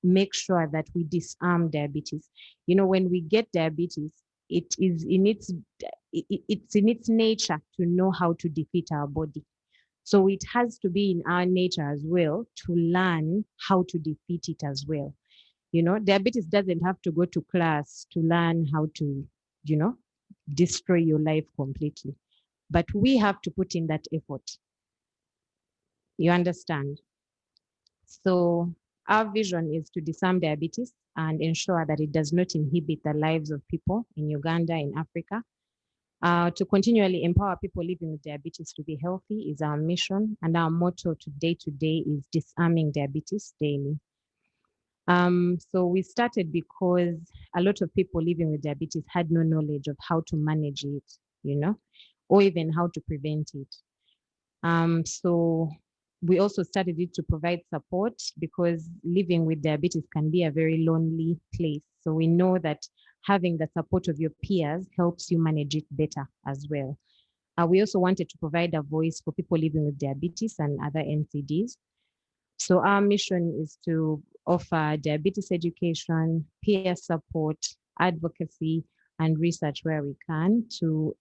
make sure that we disarm diabetes? When we get diabetes, it's in its nature to know how to defeat our body. So it has to be in our nature as well to learn how to defeat it as well. Diabetes doesn't have to go to class to learn how to, destroy your life completely. But we have to put in that effort. You understand? So our vision is to disarm diabetes and ensure that it does not inhibit the lives of people in Uganda, in Africa. To continually empower people living with diabetes to be healthy is our mission, and our motto today is disarming diabetes daily. So we started because a lot of people living with diabetes had no knowledge of how to manage it, or even how to prevent it. So we also started it to provide support because living with diabetes can be a very lonely place. So we know that having the support of your peers helps you manage it better as well. We also wanted to provide a voice for people living with diabetes and other NCDs. So our mission is to offer diabetes education, peer support, advocacy, and research where we can to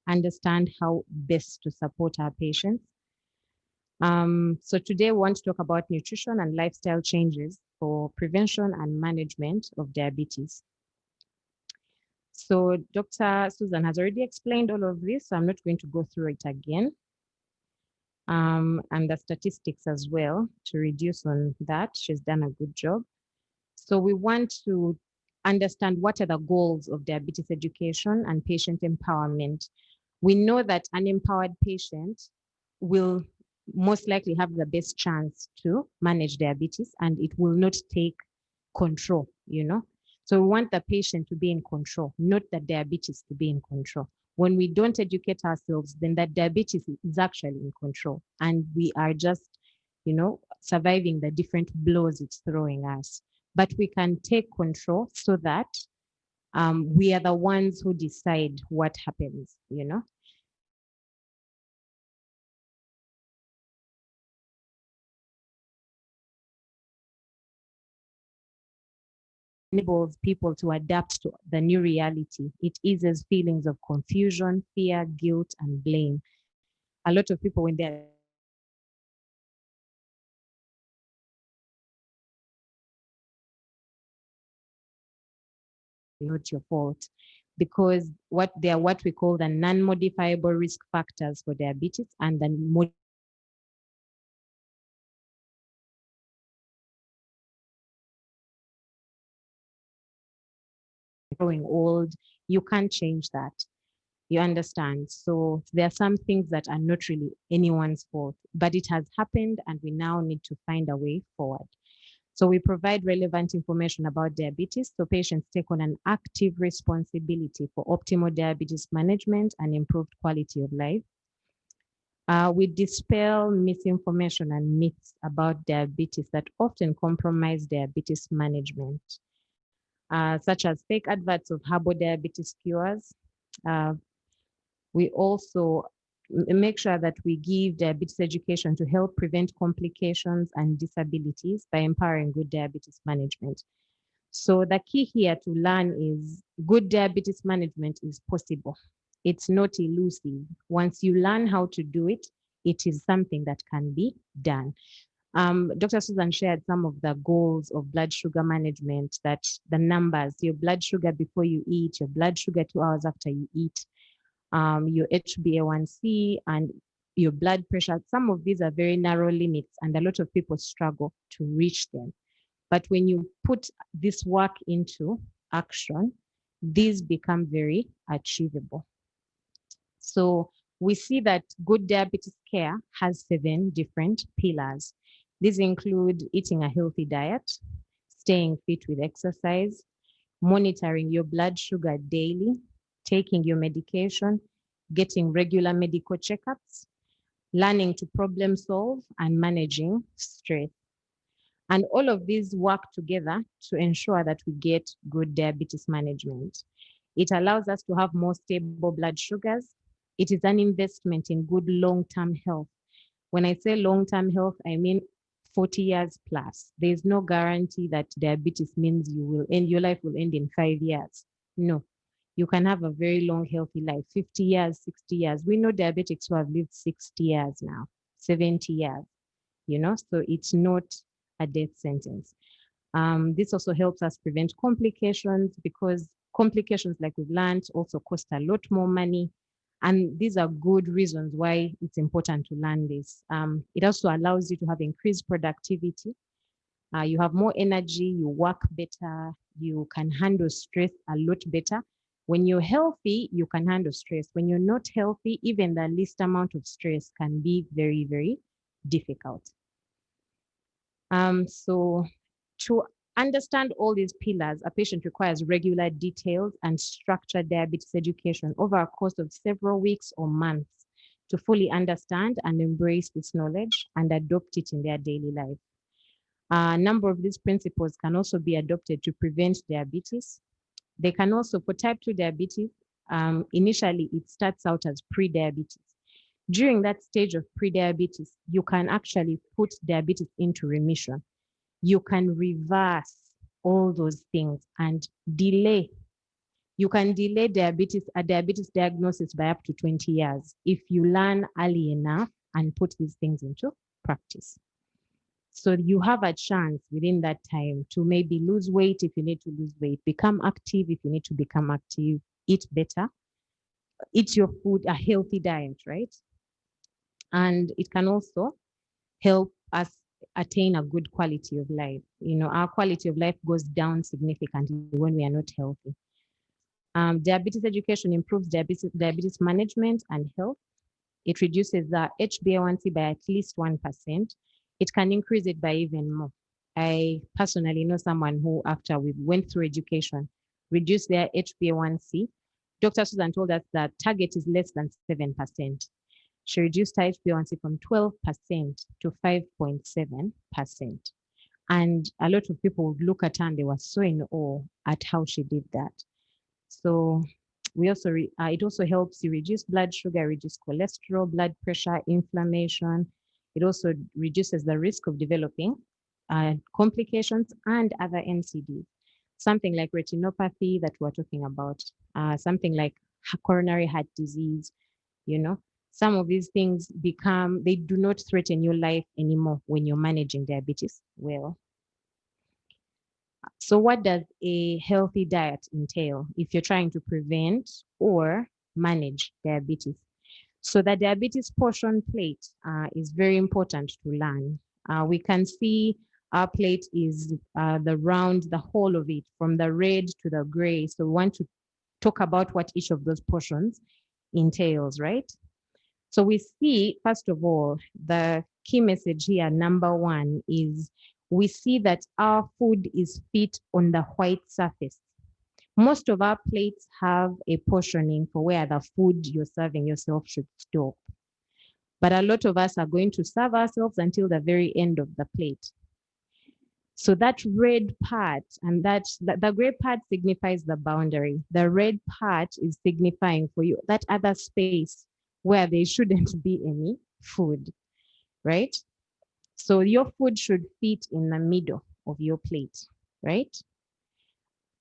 understand how best to support our patients. So today we want to talk about nutrition and lifestyle changes for prevention and management of diabetes. So Dr. Susan has already explained all of this, so I'm not going to go through it again. And the statistics as well to reduce on that. She's done a good job. So we want to understand what are the goals of diabetes education and patient empowerment. We know that an empowered patient will most likely have the best chance to manage diabetes, and it will not take control, So we want the patient to be in control, not the diabetes to be in control. When we don't educate ourselves, then that diabetes is actually in control, and we are just, surviving the different blows it's throwing us. But we can take control so that we are the ones who decide what happens, enables people to adapt to the new reality. It eases feelings of confusion, fear, guilt, and blame. A lot of people, when they're not your fault, because they are what we call the non-modifiable risk factors for diabetes, and the growing old, you can't change that. You understand? So there are some things that are not really anyone's fault, but it has happened and we now need to find a way forward. So we provide relevant information about diabetes so patients take on an active responsibility for optimal diabetes management and improved quality of life. We dispel misinformation and myths about diabetes that often compromise diabetes management, such as fake adverts of herbal diabetes cures. We also make sure that we give diabetes education to help prevent complications and disabilities by empowering good diabetes management. So the key here to learn is good diabetes management is possible. It's not elusive. Once you learn how to do it, it is something that can be done. Dr. Susan shared some of the goals of blood sugar management, that the numbers, your blood sugar before you eat, your blood sugar 2 hours after you eat, your HbA1c and your blood pressure. Some of these are very narrow limits and a lot of people struggle to reach them. But when you put this work into action, these become very achievable. So we see that good diabetes care has 7 different pillars. These include eating a healthy diet, staying fit with exercise, monitoring your blood sugar daily, taking your medication, getting regular medical checkups, learning to problem solve, and managing stress. And all of these work together to ensure that we get good diabetes management. It allows us to have more stable blood sugars. It is an investment in good long-term health. When I say long-term health, I mean 40 years plus. There's no guarantee that diabetes means your life will end in 5 years. No, you can have a very long, healthy life, 50 years, 60 years. We know diabetics who have lived 60 years now, 70 years, so it's not a death sentence. This also helps us prevent complications, because complications, like we've learned, also cost a lot more money. And these are good reasons why it's important to learn this. It also allows you to have increased productivity. You have more energy, you work better, you can handle stress a lot better. When you're healthy, you can handle stress. When you're not healthy, even the least amount of stress can be very, very difficult. So to understand all these pillars, a patient requires regular, detailed, and structured diabetes education over a course of several weeks or months to fully understand and embrace this knowledge and adopt it in their daily life. A number of these principles can also be adopted to prevent diabetes. They can also, for type 2 diabetes, initially it starts out as pre-diabetes. During that stage of pre-diabetes, you can actually put diabetes into remission. You can reverse all those things and delay. You can delay a diabetes diagnosis by up to 20 years if you learn early enough and put these things into practice. So you have a chance within that time to maybe lose weight if you need to lose weight, become active if you need to become active, eat better, eat your food, a healthy diet, right? And it can also help us attain a good quality of life. Our quality of life goes down significantly when we are not healthy. Diabetes education improves diabetes management and health. It reduces the HbA1c by at least 1%. It can increase it by even more. I personally know someone who, after we went through education, reduced their HbA1c. Dr. Susan told us that target is less than 7%. She reduced her HbA1c from 12% to 5.7%. And a lot of people would look at her and they were so in awe at how she did that. So we also it also helps you reduce blood sugar, reduce cholesterol, blood pressure, inflammation. It also reduces the risk of developing complications and other NCDs. something like retinopathy that we're talking about, something like coronary heart disease, you know, some of these things they do not threaten your life anymore when you're managing diabetes well. So what does a healthy diet entail if you're trying to prevent or manage diabetes? So the diabetes portion plate is very important to learn. We can see our plate is the whole of it, from the red to the gray. So we want to talk about what each of those portions entails, right? So we see, first of all, the key message here, number one, is we see that our food is fit on the white surface. Most of our plates have a portioning for where the food you're serving yourself should stop. But a lot of us are going to serve ourselves until the very end of the plate. So that red part, and the gray part signifies the boundary. The red part is signifying for you that other space where there shouldn't be any food, right? So your food should fit in the middle of your plate, right?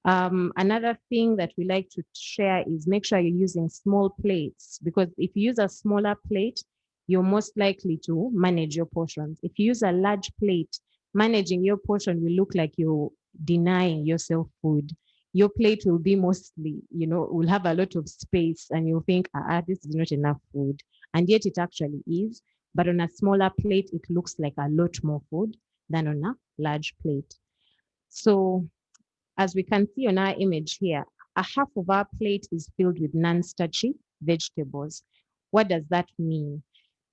Another thing that we like to share is make sure you're using small plates, because if you use a smaller plate, you're most likely to manage your portions. If you use a large plate, managing your portion will look like you're denying yourself food. Your plate will be mostly, will have a lot of space, and you'll think, this is not enough food. And yet it actually is. But on a smaller plate, it looks like a lot more food than on a large plate. So as we can see on our image here, a half of our plate is filled with non-starchy vegetables. What does that mean?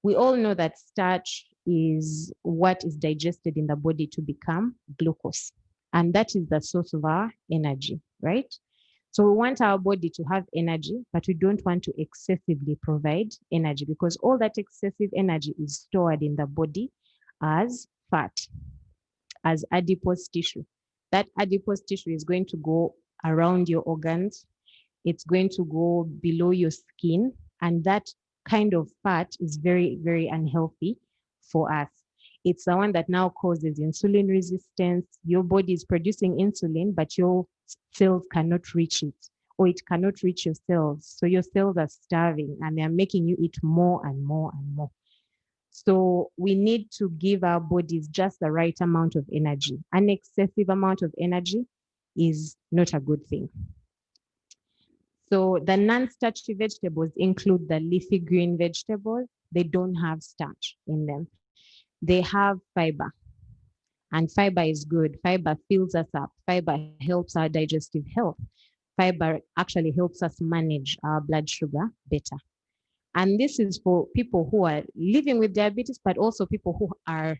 We all know that starch is what is digested in the body to become glucose. And that is the source of our energy, right? So we want our body to have energy, but we don't want to excessively provide energy, because all that excessive energy is stored in the body as fat, as adipose tissue. That adipose tissue is going to go around your organs. It's going to go below your skin. And that kind of fat is very, very unhealthy for us. It's the one that now causes insulin resistance. Your body is producing insulin, but your cells cannot reach it, or it cannot reach your cells. So your cells are starving, and they're making you eat more and more and more. So we need to give our bodies just the right amount of energy. An excessive amount of energy is not a good thing. So the non-starchy vegetables include the leafy green vegetables. They don't have starch in them. They have fiber, and fiber is good. Fiber fills us up. Fiber helps our digestive health. Fiber actually helps us manage our blood sugar better. And this is for people who are living with diabetes, but also people who are,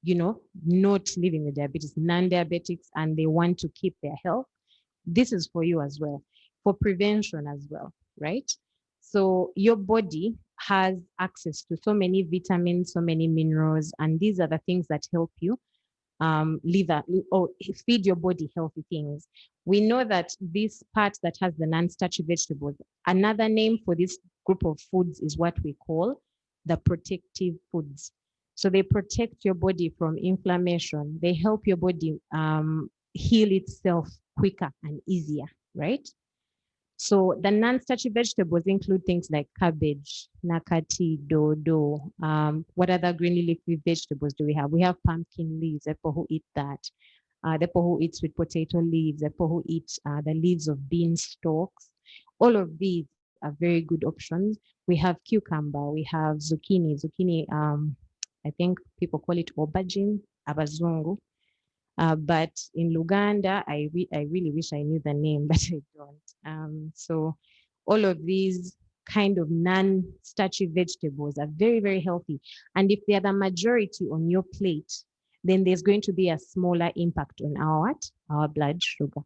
not living with diabetes, non-diabetics, and they want to keep their health. This is for you as well, for prevention as well, right? So your body has access to so many vitamins, so many minerals, and these are the things that help you feed your body healthy things. We know that this part that has the non-starchy vegetables, another name for this group of foods is what we call the protective foods. So they protect your body from inflammation. They help your body heal itself quicker and easier, right? So the non-starchy vegetables include things like cabbage, nakati, dodo. What other green leafy vegetables do we have? We have pumpkin leaves, the people who eat that. The people who eat sweet potato leaves, the people who eat the leaves of bean stalks. All of these are very good options. We have cucumber, we have zucchini. Zucchini, I think people call it aubergine, abazungu. But in Uganda, I really wish I knew the name, but I don't. So all of these kind of non-starchy vegetables are very, very healthy. And if they're the majority on your plate, then there's going to be a smaller impact on our blood sugar.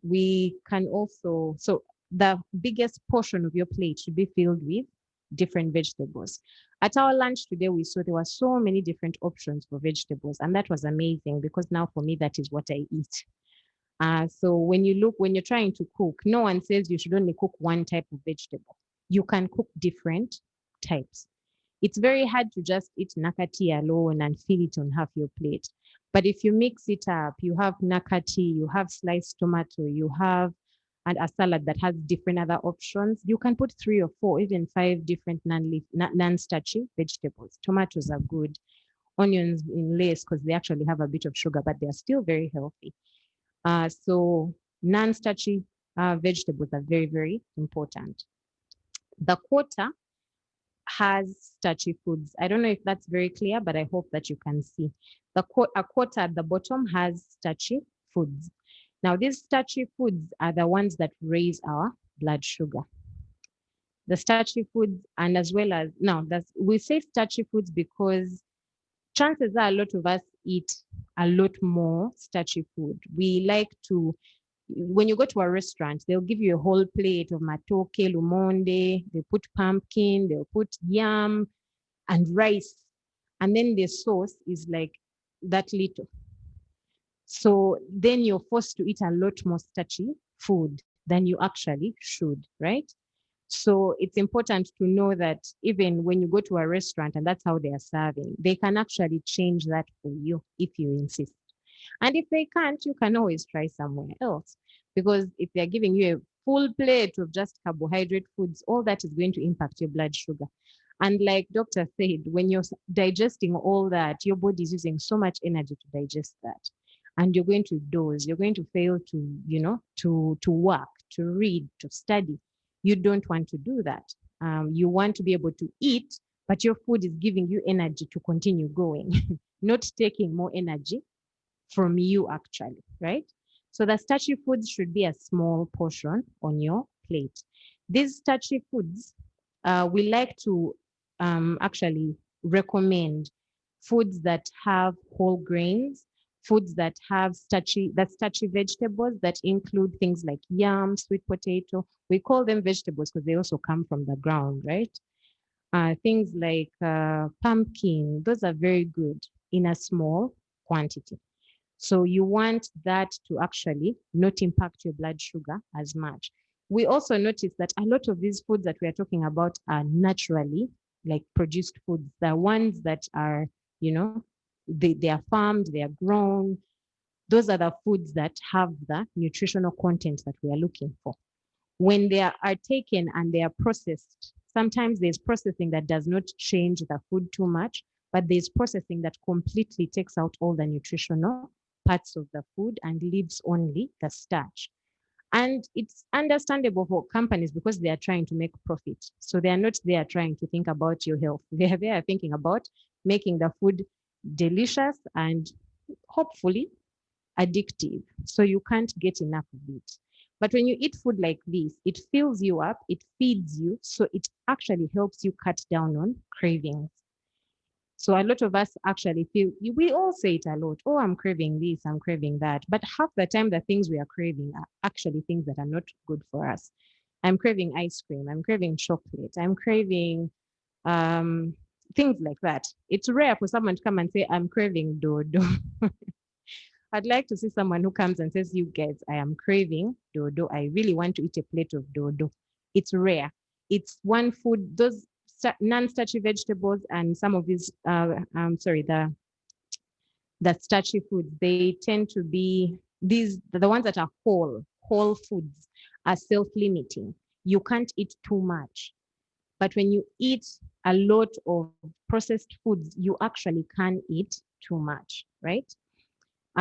We can also, so the biggest portion of your plate should be filled with different vegetables. At our lunch today, we saw there were so many different options for vegetables, and that was amazing, because now for me, that is what I eat. So when you're trying to cook, no one says you should only cook one type of vegetable. You can cook different types. It's very hard to just eat nakati alone and fill it on half your plate. But if you mix it up, you have nakati, you have sliced tomato, you have and a salad that has different other options. You can put 3 or 4, even 5 different non-starchy vegetables. Tomatoes are good. Onions in less because they actually have a bit of sugar, but they're still very healthy. So non-starchy vegetables are very, very important. The quarter has starchy foods. I don't know if that's very clear, but I hope that you can see. A quarter at the bottom has starchy foods. Now, these starchy foods are the ones that raise our blood sugar. The starchy foods, and as well as, now, we say starchy foods because chances are a lot of us eat a lot more starchy food. We like to, when you go to a restaurant, they'll give you a whole plate of matoke, lumonde, they put pumpkin, they'll put yam and rice. And then the sauce is like that little. So then you're forced to eat a lot more starchy food than you actually should, right? So it's important to know that even when you go to a restaurant and that's how they are serving, they can actually change that for you if you insist. And if they can't, you can always try somewhere else. Because if they're giving you a full plate of just carbohydrate foods, all that is going to impact your blood sugar. And like Dr. said, when you're digesting all that, your body is using so much energy to digest that. And you're going to doze, you're going to fail to, to work, to read, to study. You don't want to do that. You want to be able to eat, but your food is giving you energy to continue going, not taking more energy from you actually, right? So the starchy foods should be a small portion on your plate. These starchy foods, we like to actually recommend foods that have whole grains, foods that have starchy vegetables that include things like yam, sweet potato. We call them vegetables because they also come from the ground, right? Things like pumpkin, those are very good in a small quantity. So you want that to actually not impact your blood sugar as much. We also notice that a lot of these foods that we are talking about are naturally like produced foods. The ones that are, they are farmed, they are grown. Those are the foods that have the nutritional content that we are looking for. When they are taken and they are processed, sometimes there's processing that does not change the food too much, but there's processing that completely takes out all the nutritional parts of the food and leaves only the starch. And it's understandable for companies because they are trying to make profit. So they are not there trying to think about your health. They are there thinking about making the food delicious and hopefully addictive. So you can't get enough of it. But when you eat food like this, it fills you up, it feeds you. So it actually helps you cut down on cravings. So a lot of us actually feel, we all say it a lot, oh, I'm craving this, I'm craving that. But half the time, the things we are craving are actually things that are not good for us. I'm craving ice cream, I'm craving chocolate, I'm craving things like that. It's rare for someone to come and say, I'm craving dodo. I'd like to see someone who comes and says, you guys, I am craving dodo. I really want to eat a plate of dodo. It's rare. It's one food, those non-starchy vegetables and some of these, the starchy foods, they tend to be the ones that are whole foods are self-limiting. You can't eat too much. But when you eat a lot of processed foods, you actually can eat too much, right?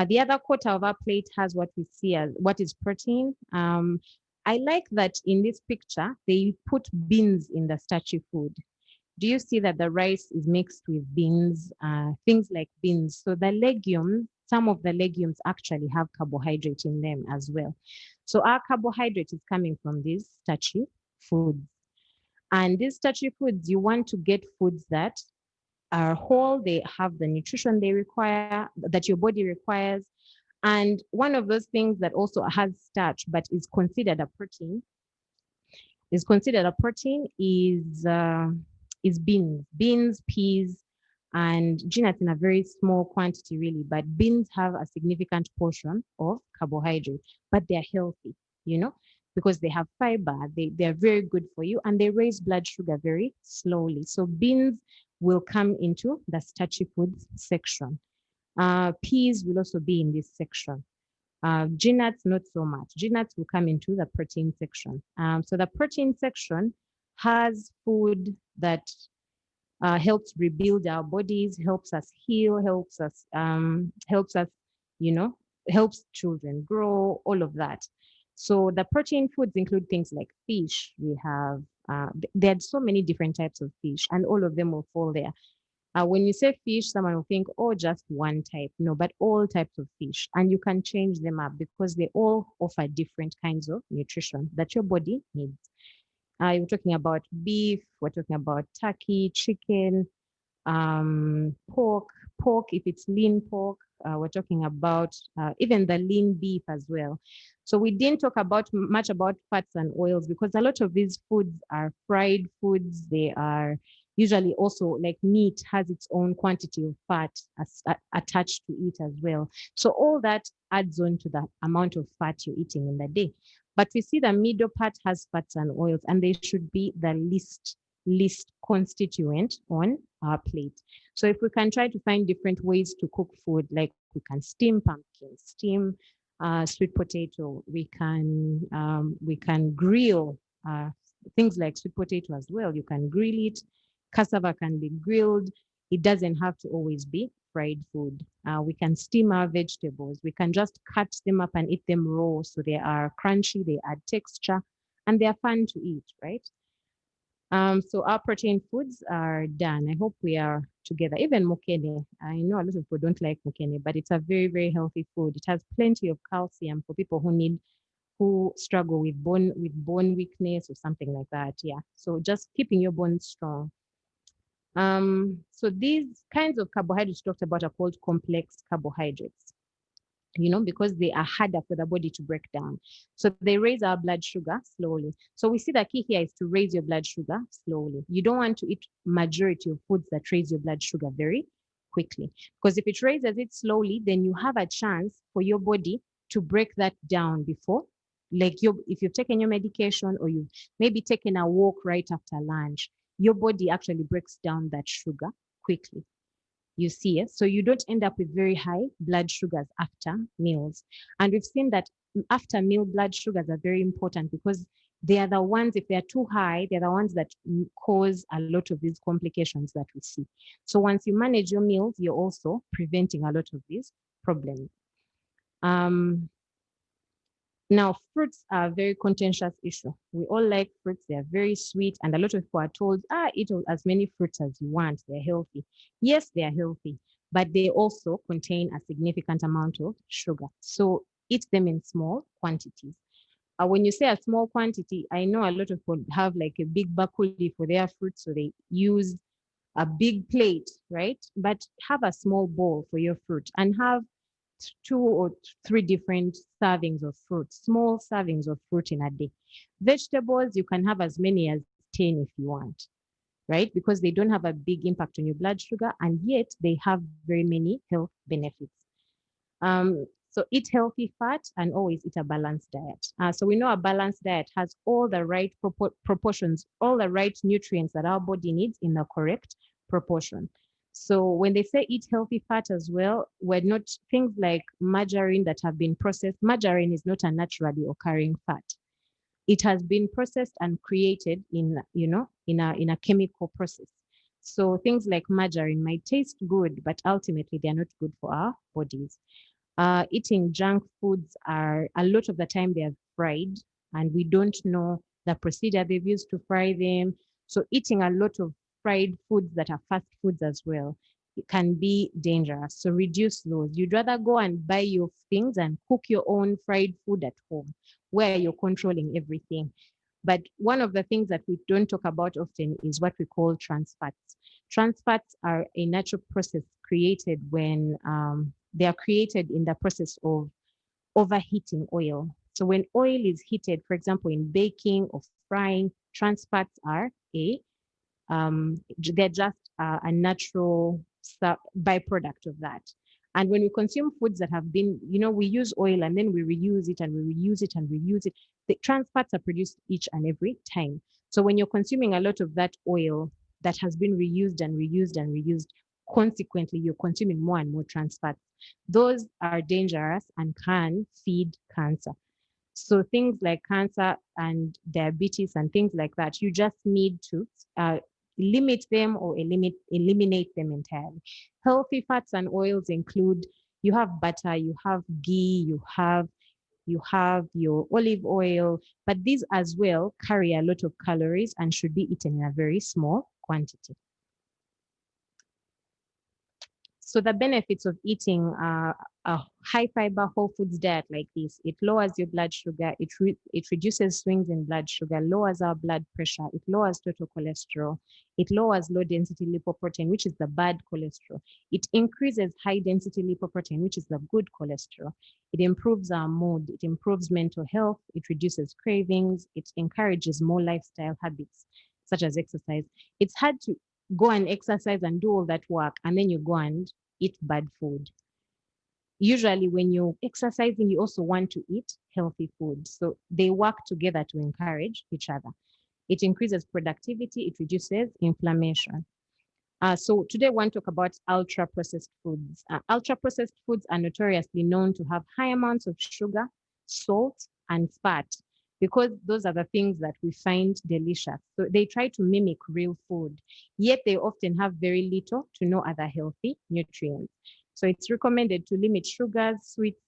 The other quarter of our plate has what we see as what is protein. I like that in this picture, they put beans in the starchy food. Do you see that the rice is mixed with beans, things like beans? So the legumes, some of the legumes actually have carbohydrate in them as well. So our carbohydrate is coming from these starchy foods. And these starchy foods, you want to get foods that are whole, they have the nutrition they require, that your body requires. And one of those things that also has starch, but is considered a protein, is beans, peas, and peanuts in a very small quantity, really. But beans have a significant portion of carbohydrate, but they're healthy, because they have fiber, they're very good for you, and they raise blood sugar very slowly. So beans will come into the starchy foods section. Peas will also be in this section. G-nuts, not so much. G-nuts will come into the protein section. So the protein section has food that helps rebuild our bodies, helps us heal, helps us, helps children grow, all of that. So the protein foods include things like fish. We have, there are so many different types of fish, and all of them will fall there. When you say fish, someone will think, oh, just one type. No, but all types of fish. And you can change them up because they all offer different kinds of nutrition that your body needs. We're talking about beef, we're talking about turkey, chicken, pork, if it's lean pork, we're talking about even the lean beef as well. So we didn't talk about much about fats and oils because a lot of these foods are fried foods. They are usually also like meat has its own quantity of fat attached to it as well. So all that adds on to the amount of fat you're eating in the day. But we see the middle part has fats and oils, and they should be the least constituent on our plate. So if we can try to find different ways to cook food, like we can steam pumpkin, steam sweet potato, we can grill things like sweet potato as well. You can grill it. Cassava can be grilled. It doesn't have to always be fried food. We can steam our vegetables. We can just cut them up and eat them raw. So they are crunchy, they add texture, and they are fun to eat, right? So our protein foods are done. I hope we are together. Even mukene. I know a lot of people don't like mukene, but it's a very, very healthy food. It has plenty of calcium for people who struggle with bone weakness or something like that. Yeah. So just keeping your bones strong. So these kinds of carbohydrates talked about are called complex carbohydrates, because they are harder for the body to break down. So they raise our blood sugar slowly. So we see the key here is to raise your blood sugar slowly. You don't want to eat majority of foods that raise your blood sugar very quickly, because if it raises it slowly, then you have a chance for your body to break that down before, like if you've taken your medication or you've maybe taken a walk right after lunch, your body actually breaks down that sugar quickly. You see it. So you don't end up with very high blood sugars after meals. And we've seen that after meal blood sugars are very important because they are the ones, if they're too high, they're the ones that cause a lot of these complications that we see. So once you manage your meals, you're also preventing a lot of these problems. Now, fruits are a very contentious issue. We all like fruits. They are very sweet. And a lot of people are told, eat as many fruits as you want. They're healthy. Yes, they are healthy, but they also contain a significant amount of sugar. So eat them in small quantities. When you say a small quantity, I know a lot of people have like a big bakuli for their fruits. So they use a big plate, right? But have a small bowl for your fruit and have 2 or 3 different servings of fruit, small servings of fruit in a day. Vegetables, you can have as many as 10 if you want, right? Because they don't have a big impact on your blood sugar, and yet they have very many health benefits. So eat healthy fat and always eat a balanced diet. So we know a balanced diet has all the right proportions, all the right nutrients that our body needs in the correct proportion. So when they say eat healthy fat as well, we're not things like margarine that have been processed. Margarine is not a naturally occurring fat. It has been processed and created in a chemical process. So things like margarine might taste good, but ultimately they're not good for our bodies. Eating junk foods are a lot of the time they are fried, and we don't know the procedure they've used to fry them. So eating a lot of fried foods that are fast foods as well, it can be dangerous. So reduce those. You'd rather go and buy your things and cook your own fried food at home where you're controlling everything. But one of the things that we don't talk about often is what we call trans fats. Trans fats are a natural process created when they are created in the process of overheating oil. So when oil is heated, for example, in baking or frying, trans fats are they're just a natural byproduct of that. And when we consume foods that have been, we use oil and then we reuse it and we reuse it and reuse it, the trans fats are produced each and every time. So when you're consuming a lot of that oil that has been reused and reused and reused, consequently, you're consuming more and more trans fats. Those are dangerous and can feed cancer. So things like cancer and diabetes and things like that, you just need to limit them or eliminate them entirely. Healthy fats and oils include, you have butter, you have ghee, you have your olive oil, but these as well carry a lot of calories and should be eaten in a very small quantity. So the benefits of eating a high fiber whole foods diet like this: it lowers your blood sugar, it reduces swings in blood sugar, lowers our blood pressure, it lowers total cholesterol, it lowers low density lipoprotein, which is the bad cholesterol, it increases high density lipoprotein, which is the good cholesterol, it improves our mood, it improves mental health, it reduces cravings, it encourages more lifestyle habits such as exercise. It's hard to go and exercise and do all that work and then you go and eat bad food. Usually when you're exercising, you also want to eat healthy food. So they work together to encourage each other. It increases productivity, it reduces inflammation. So today I want to talk about ultra-processed foods. Ultra-processed foods are notoriously known to have high amounts of sugar, salt, and fat, because those are the things that we find delicious. So they try to mimic real food, yet they often have very little to no other healthy nutrients. So it's recommended to limit sugars, sweets,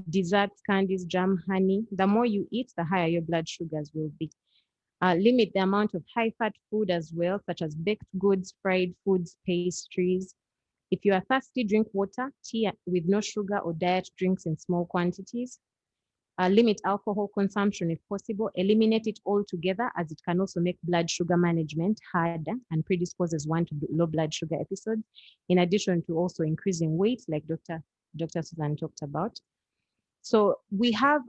desserts, candies, jam, honey. The more you eat, the higher your blood sugars will be. Limit the amount of high-fat food as well, such as baked goods, fried foods, pastries. If you are thirsty, drink water, tea with no sugar, or diet drinks in small quantities. Limit alcohol consumption if possible. Eliminate it altogether, as it can also make blood sugar management harder and predisposes one to low blood sugar episodes, in addition to also increasing weight, like Dr. Susan talked about. So we have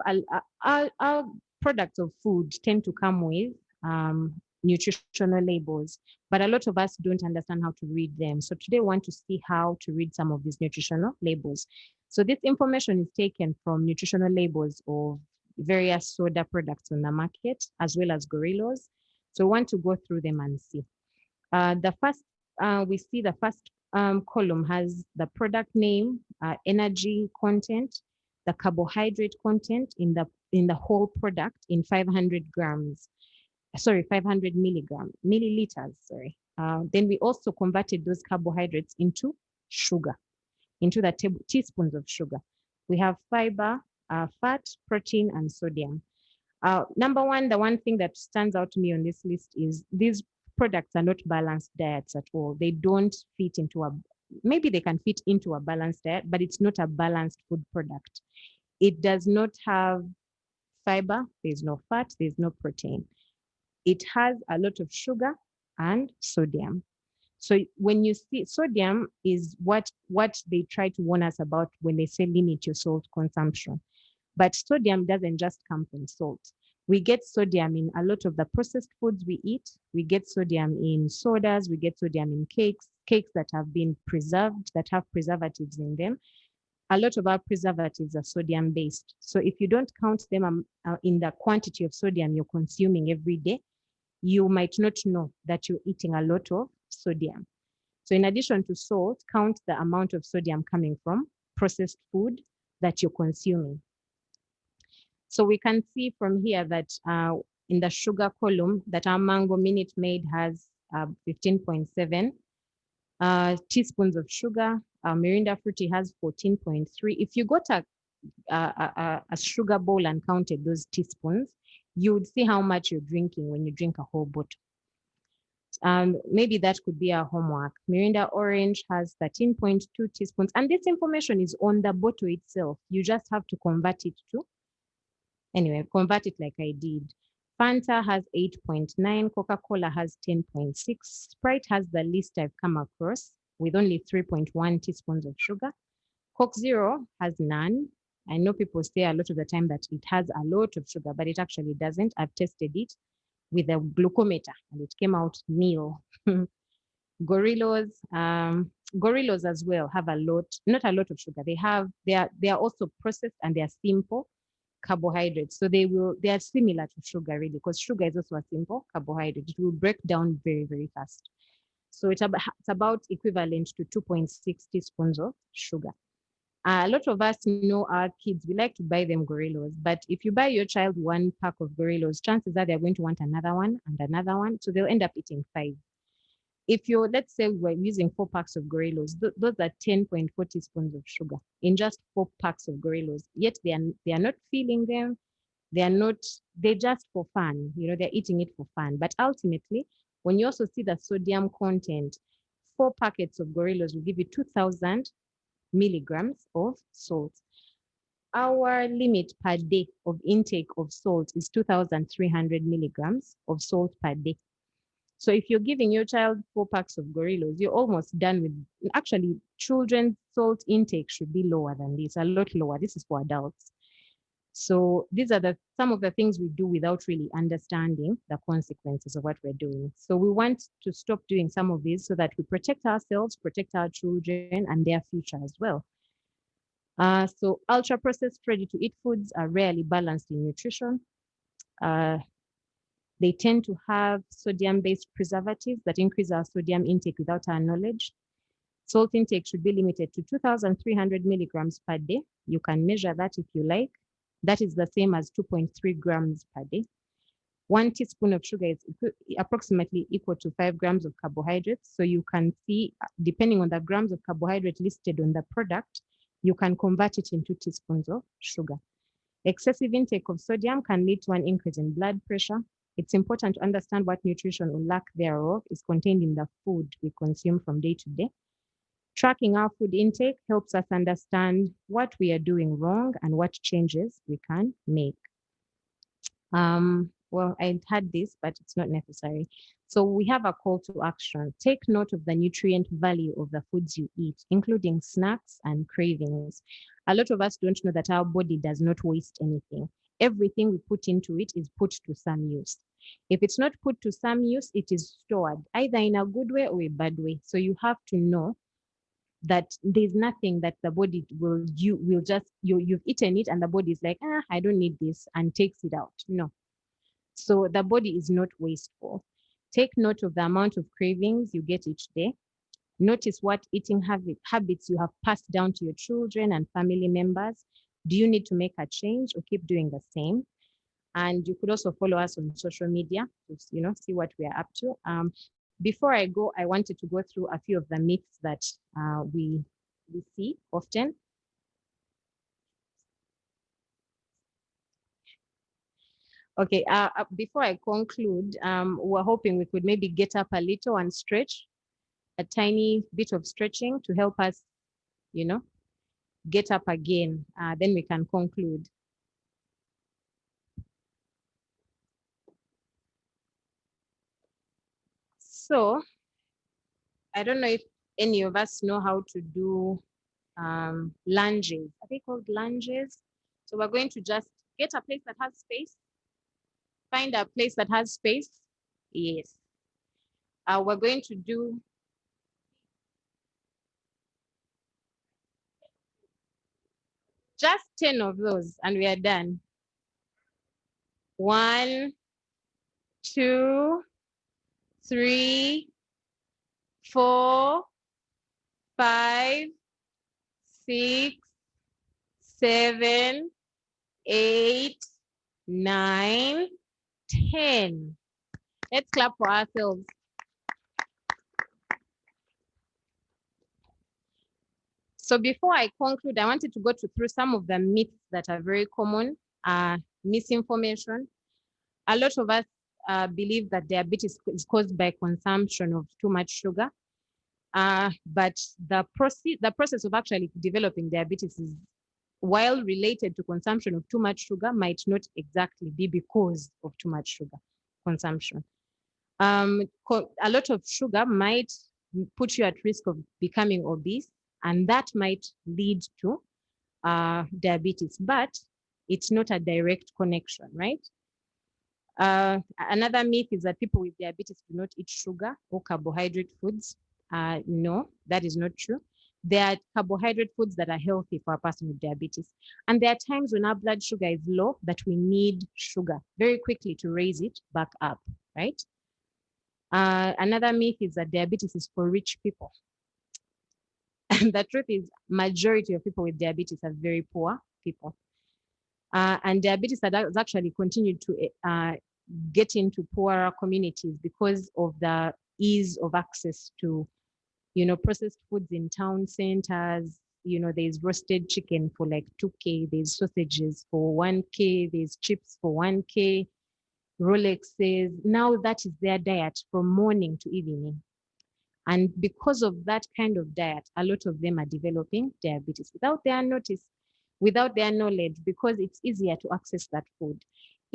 our products of food tend to come with nutritional labels, but a lot of us don't understand how to read them. So today I want to see how to read some of these nutritional labels. So this information is taken from nutritional labels of various soda products on the market, as well as gorillas. So I want to go through them and see. We see the first column has the product name, energy content, the carbohydrate content in the whole product in 500 milliliters, sorry. Then we also converted those carbohydrates into sugar, into the teaspoons of sugar. We have fiber, fat, protein, and sodium. Number one, the one thing that stands out to me on this list is these products are not balanced diets at all. They don't fit into maybe they can fit into a balanced diet, but it's not a balanced food product. It does not have fiber, there's no fat, there's no protein. It has a lot of sugar and sodium. So when you see sodium is what they try to warn us about when they say limit your salt consumption. But sodium doesn't just come from salt. We get sodium in a lot of the processed foods we eat. We get sodium in sodas. We get sodium in cakes that have been preserved, that have preservatives in them. A lot of our preservatives are sodium based. So if you don't count them in the quantity of sodium you're consuming every day, you might not know that you're eating a lot of sodium. So in addition to salt, count the amount of sodium coming from processed food that you're consuming. So we can see from here that in the sugar column that our Mango Minute Maid has 15.7 teaspoons of sugar. Mirinda Fruity has 14.3. If you got a sugar bowl and counted those teaspoons, you would see how much you're drinking when you drink a whole bottle. Maybe that could be our homework. Mirinda Orange has 13.2 teaspoons. And this information is on the bottle itself. You just have to convert it like I did. Fanta has 8.9, Coca-Cola has 10.6, Sprite has the least I've come across with only 3.1 teaspoons of sugar. Coke Zero has none. I know people say a lot of the time that it has a lot of sugar, but it actually doesn't. I've tested it with a glucometer and it came out nil. Gorillas as well have not a lot of sugar. They are also processed and they are simple carbohydrates. So they are similar to sugar really, because sugar is also a simple carbohydrate. It will break down very, very fast. So it's about equivalent to 2.6 teaspoons of sugar. A lot of us know our kids, we like to buy them gorillas, but if you buy your child 1 pack of gorillas, chances are they're going to want another one and another one. So they'll end up eating 5. If you're, let's say we're using 4 packs of gorillas, those are 10.4 teaspoons of sugar in just 4 packs of gorillas. Yet they are not feeling them. They're just for fun. They're eating it for fun. But ultimately, when you also see the sodium content, 4 packets of gorillas will give you 2,000 milligrams of salt. Our limit per day of intake of salt is 2,300 milligrams of salt per day. So if you're giving your child 4 packs of gorillas, you're almost done with, actually, children's salt intake should be lower than this, a lot lower. This is for adults. So these are some of the things we do without really understanding the consequences of what we're doing. So we want to stop doing some of these so that we protect ourselves, protect our children and their future as well. So ultra-processed ready-to-eat foods are rarely balanced in nutrition. They tend to have sodium-based preservatives that increase our sodium intake without our knowledge. Salt intake should be limited to 2,300 milligrams per day. You can measure that if you like. That is the same as 2.3 grams per day. 1 teaspoon of sugar is approximately equal to 5 grams of carbohydrates. So you can see, depending on the grams of carbohydrate listed on the product, you can convert it into teaspoons of sugar. Excessive intake of sodium can lead to an increase in blood pressure. It's important to understand what nutrition or lack thereof is contained in the food we consume from day to day. Tracking our food intake helps us understand what we are doing wrong and what changes we can make. Well, I had this, but it's not necessary. So we have a call to action. Take note of the nutrient value of the foods you eat, including snacks and cravings. A lot of us don't know that our body does not waste anything. Everything we put into it is put to some use. If it's not put to some use, it is stored either in a good way or a bad way. So you have to know that there's nothing that the body you've eaten it and the body is like, I don't need this and takes it out. No. So the body is not wasteful. Take note of the amount of cravings you get each day. Notice what eating habits you have passed down to your children and family members. Do you need to make a change or keep doing the same? And you could also follow us on social media to see what we are up to. Before I go, I wanted to go through a few of the myths that we see often. Okay, before I conclude, we're hoping we could maybe get up a little and stretch, a tiny bit of stretching to help us, get up again. Then we can conclude. So I don't know if any of us know how to do lunges. Are they called lunges? So we're going to just get a place that has space. Find a place that has space. Yes. We're going to do just 10 of those and we are done. 1, 2, 3, 4, 5, 6, 7, 8, 9, 10. Let's clap for ourselves. So before I conclude, I wanted to go through some of the myths that are very common, misinformation. A lot of us believe that diabetes is caused by consumption of too much sugar. But the process of actually developing diabetes is, while related to consumption of too much sugar, might not exactly be because of too much sugar consumption. A lot of sugar might put you at risk of becoming obese, and that might lead to diabetes, but it's not a direct connection, right? Another myth is that people with diabetes do not eat sugar or carbohydrate foods. No, that is not true. There are carbohydrate foods that are healthy for a person with diabetes. And there are times when our blood sugar is low that we need sugar very quickly to raise it back up, right? Another myth is that diabetes is for rich people. the truth is, majority of people with diabetes are very poor people. And diabetes has actually continued to get into poorer communities because of the ease of access to, processed foods in town centers. There's roasted chicken for like 2K, there's sausages for 1K, there's chips for 1K, Rolexes. Now that is their diet from morning to evening. And because of that kind of diet, a lot of them are developing diabetes without their notice, without their knowledge, because it's easier to access that food.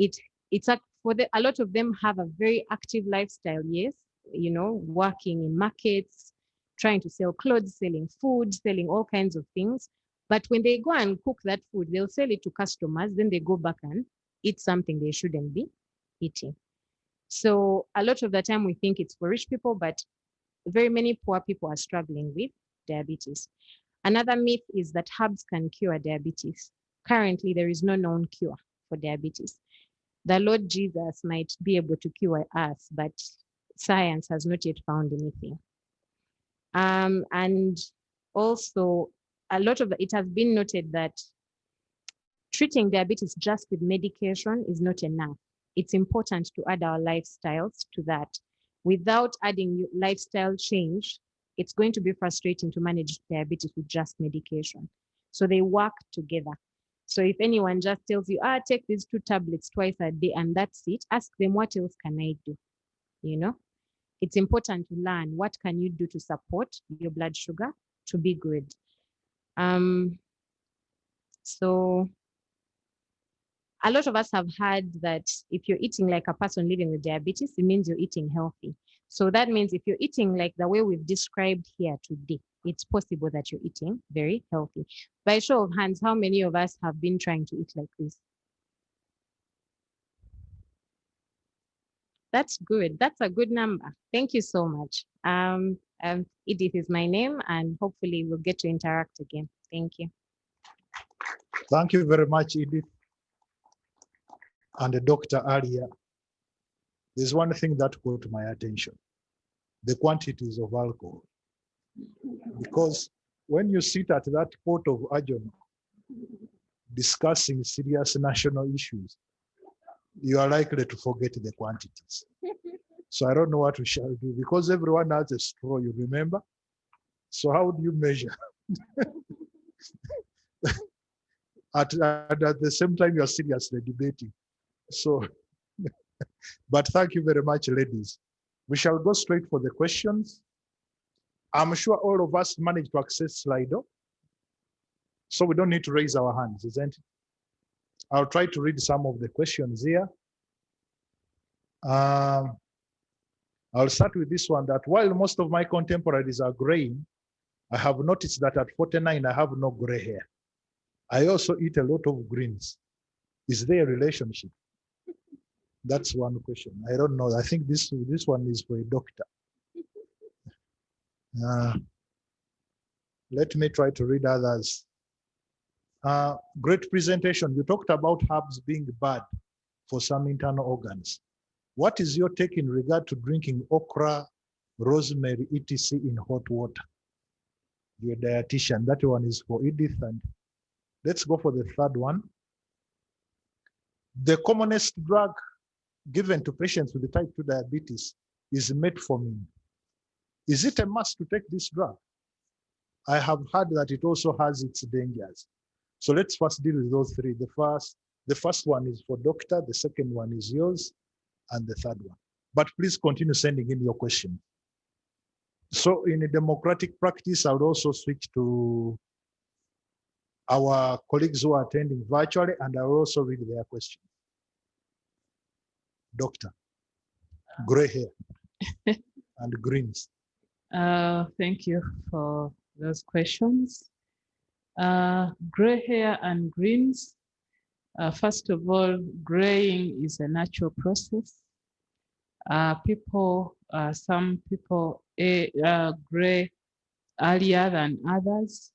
A lot of them have a very active lifestyle, yes, working in markets, trying to sell clothes, selling food, selling all kinds of things. But when they go and cook that food, they'll sell it to customers, then they go back and eat something they shouldn't be eating. So a lot of the time we think it's for rich people, but very many poor people are struggling with diabetes. Another myth is that herbs can cure diabetes. Currently, there is no known cure for diabetes. The Lord Jesus might be able to cure us, but science has not yet found anything. And also, it has been noted that treating diabetes just with medication is not enough. It's important to add our lifestyles to that. Without adding lifestyle change, it's going to be frustrating to manage diabetes with just medication. So they work together. So if anyone just tells you, take these 2 tablets twice a day and that's it, ask them, what else can I do? It's important to learn what can you do to support your blood sugar to be good. So a lot of us have heard that if you're eating like a person living with diabetes, it means you're eating healthy. So that means if you're eating like the way we've described here today, it's possible that you're eating very healthy. By show of hands, how many of us have been trying to eat like this? That's good. That's a good number. Thank you so much. Edith is my name, and hopefully we'll get to interact again. Thank you. Thank you very much, Edith. And the doctor earlier, there's one thing that caught my attention: the quantities of alcohol. Because when you sit at that court of Ajono discussing serious national issues, you are likely to forget the quantities. So I don't know what we shall do, because everyone has a straw, you remember? So how do you measure? at the same time, you are seriously debating. So, but thank you very much, ladies. We shall go straight for the questions. I'm sure all of us managed to access Slido, so we don't need to raise our hands, isn't it? I'll try to read some of the questions here. I'll start with this one, that while most of my contemporaries are graying, I have noticed that at 49, I have no gray hair. I also eat a lot of greens. Is there a relationship? That's one question. I don't know. I think this one is for a doctor. Let me try to read others. Great presentation. You talked about herbs being bad for some internal organs. What is your take in regard to drinking okra, rosemary, etc. in hot water? You're a dietitian. That one is for Edith. And let's go for the third one. The commonest drug given to patients with the type 2 diabetes is metformin. Is it a must to take this drug? I have heard that it also has its dangers. So let's first deal with those 3. The first one is for doctor, the second one is yours, and the third one. But please continue sending in your question. So in a democratic practice, I would also switch to our colleagues who are attending virtually, and I will also read their questions. Doctor, gray hair and greens. Thank you for those questions. Gray hair and greens. First of all, graying is a natural process. Some people gray earlier than others.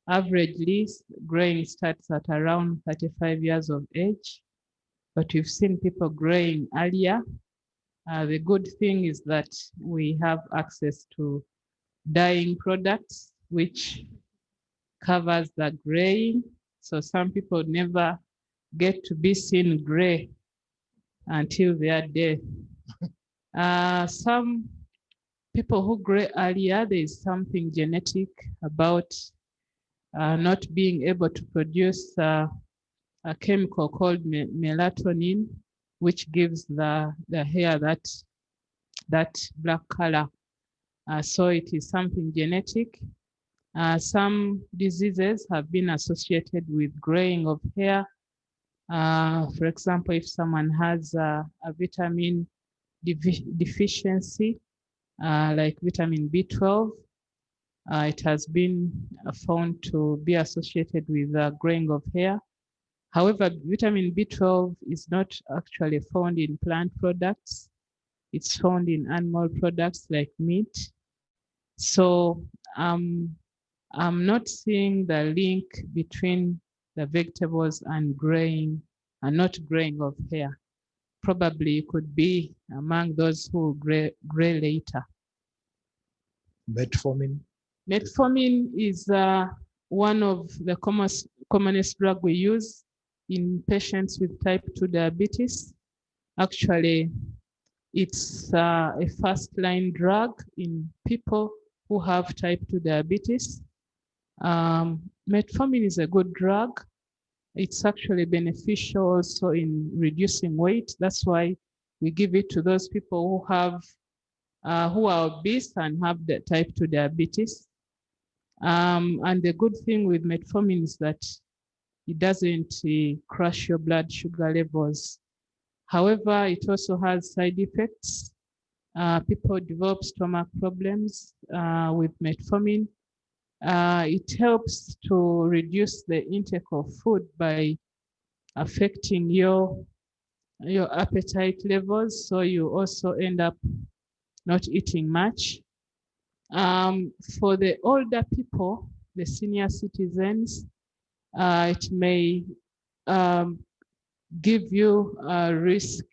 Averagely, graying starts at around 35 years of age, but we've seen people graying earlier. The good thing is that we have access to dyeing products which covers the graying. So some people never get to be seen gray until their death. Some people who gray earlier, there is something genetic about not being able to produce a chemical called melatonin, which gives the hair that black color. So it is something genetic. Some diseases have been associated with graying of hair. For example, if someone has a vitamin deficiency, like vitamin B12, it has been found to be associated with graying of hair. However, vitamin B12 is not actually found in plant products. It's found in animal products like meat. So I'm not seeing the link between the vegetables and graying and not graying of hair. Probably it could be among those who gray later. Metformin. Metformin is one of the commonest drug we use in patients with type 2 diabetes. Actually, it's a first-line drug in people who have type 2 diabetes. Metformin is a good drug. It's actually beneficial also in reducing weight. That's why we give it to those people who have who are obese and have the type 2 diabetes. And the good thing with metformin is that it doesn't crush your blood sugar levels. However, it also has side effects. People develop stomach problems with metformin. It helps to reduce the intake of food by affecting your appetite levels, so you also end up not eating much. For the older people, the senior citizens, it may give you a risk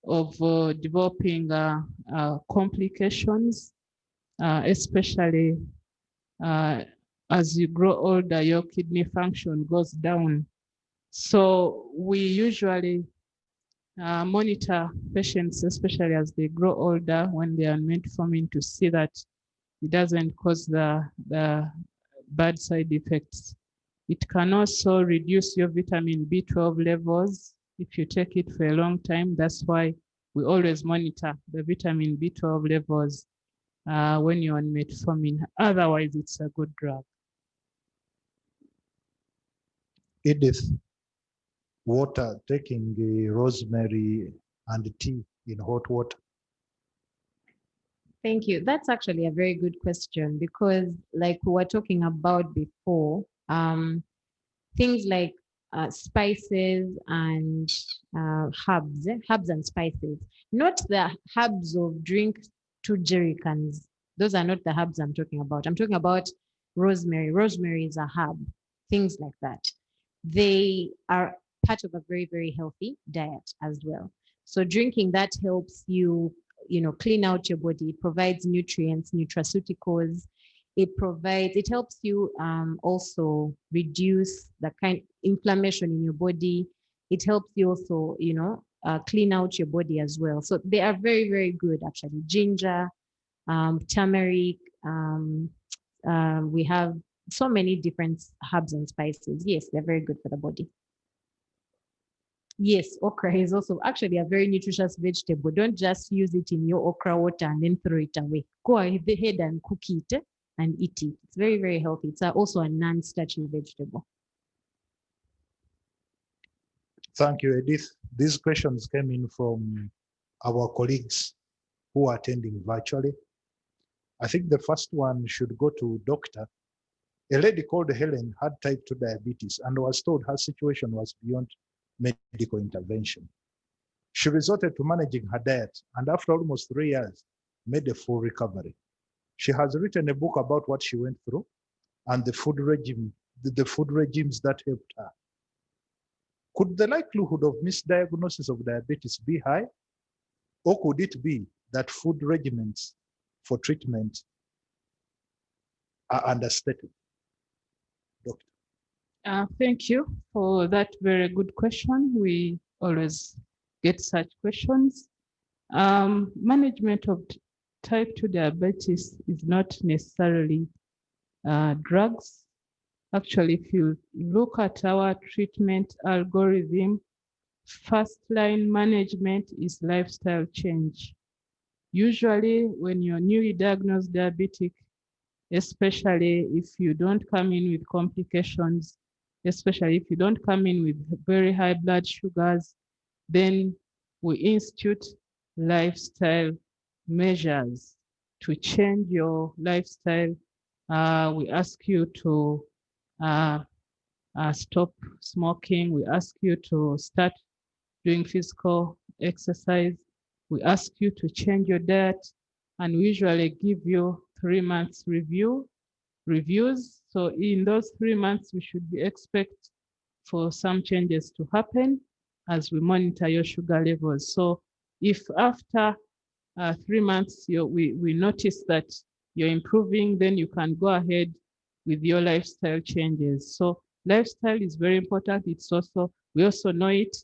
of developing complications, especially as you grow older, your kidney function goes down. So we usually monitor patients, especially as they grow older, when they are on metformin, to see that it doesn't cause the bad side effects. It can also reduce your vitamin B12 levels if you take it for a long time. That's why we always monitor the vitamin B12 levels when you're on metformin. Otherwise, it's a good drug. Edith, water, taking rosemary and tea in hot water. Thank you. That's actually a very good question, because like we were talking about before, things like spices and herbs and spices, not the herbs of drink 2 jerry cans. Those are not the herbs I'm talking about. I'm talking about rosemary. Rosemary is a herb, things like that. They are part of a very, very healthy diet as well. So drinking that helps you, clean out your body. It provides nutrients, nutraceuticals. It helps you also reduce the kind of inflammation in your body. It helps you also, clean out your body as well. So they are very, very good, actually. Ginger, turmeric, we have so many different herbs and spices. Yes, they're very good for the body. Yes, okra is also actually a very nutritious vegetable. Don't just use it in your okra water and then throw it away. Go ahead and cook it and eat it. It's very, very healthy. It's also a non-starchy vegetable. Thank you, Edith. These questions came in from our colleagues who are attending virtually. I think the first one should go to Doctor. A lady called Helen had type 2 diabetes and was told her situation was beyond medical intervention. She resorted to managing her diet, and after almost 3 years, made a full recovery. She has written a book about what she went through and the food regimes that helped her. Could the likelihood of misdiagnosis of diabetes be high? Or could it be that food regimens for treatment are understated? Doctor. Thank you for that very good question. We always get such questions. Management of type 2 diabetes is not necessarily drugs. Actually, if you look at our treatment algorithm, first line management is lifestyle change. Usually when you're newly diagnosed diabetic, especially if you don't come in with complications, especially if you don't come in with very high blood sugars, then we institute lifestyle measures to change your lifestyle. We ask you to stop smoking. We ask you to start doing physical exercise. We ask you to change your diet, and we usually give you 3 months reviews. So in those 3 months, we should expect for some changes to happen as we monitor your sugar levels. So if after 3 months we notice that you're improving, then you can go ahead with your lifestyle changes. So lifestyle is very important. We also know it.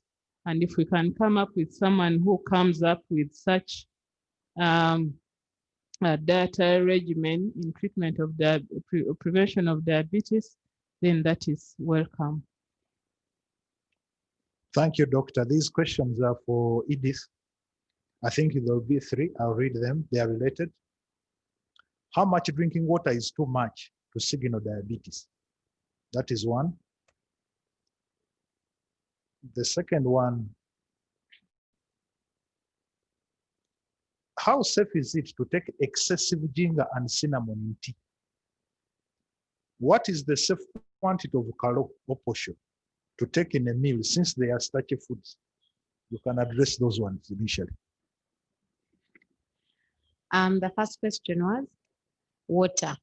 And if we can come up with someone who comes up with such a dietary regimen in treatment of the prevention of diabetes, then that is welcome. Thank you, Doctor. These questions are for Edith. I think there will be 3. I'll read them. They are related. How much drinking water is too much to signal diabetes? That is one. The second one, how safe is it to take excessive ginger and cinnamon in tea? What is the safe quantity of kalo or posho to take in a meal since they are starchy foods? You can address those ones initially. The first question was water.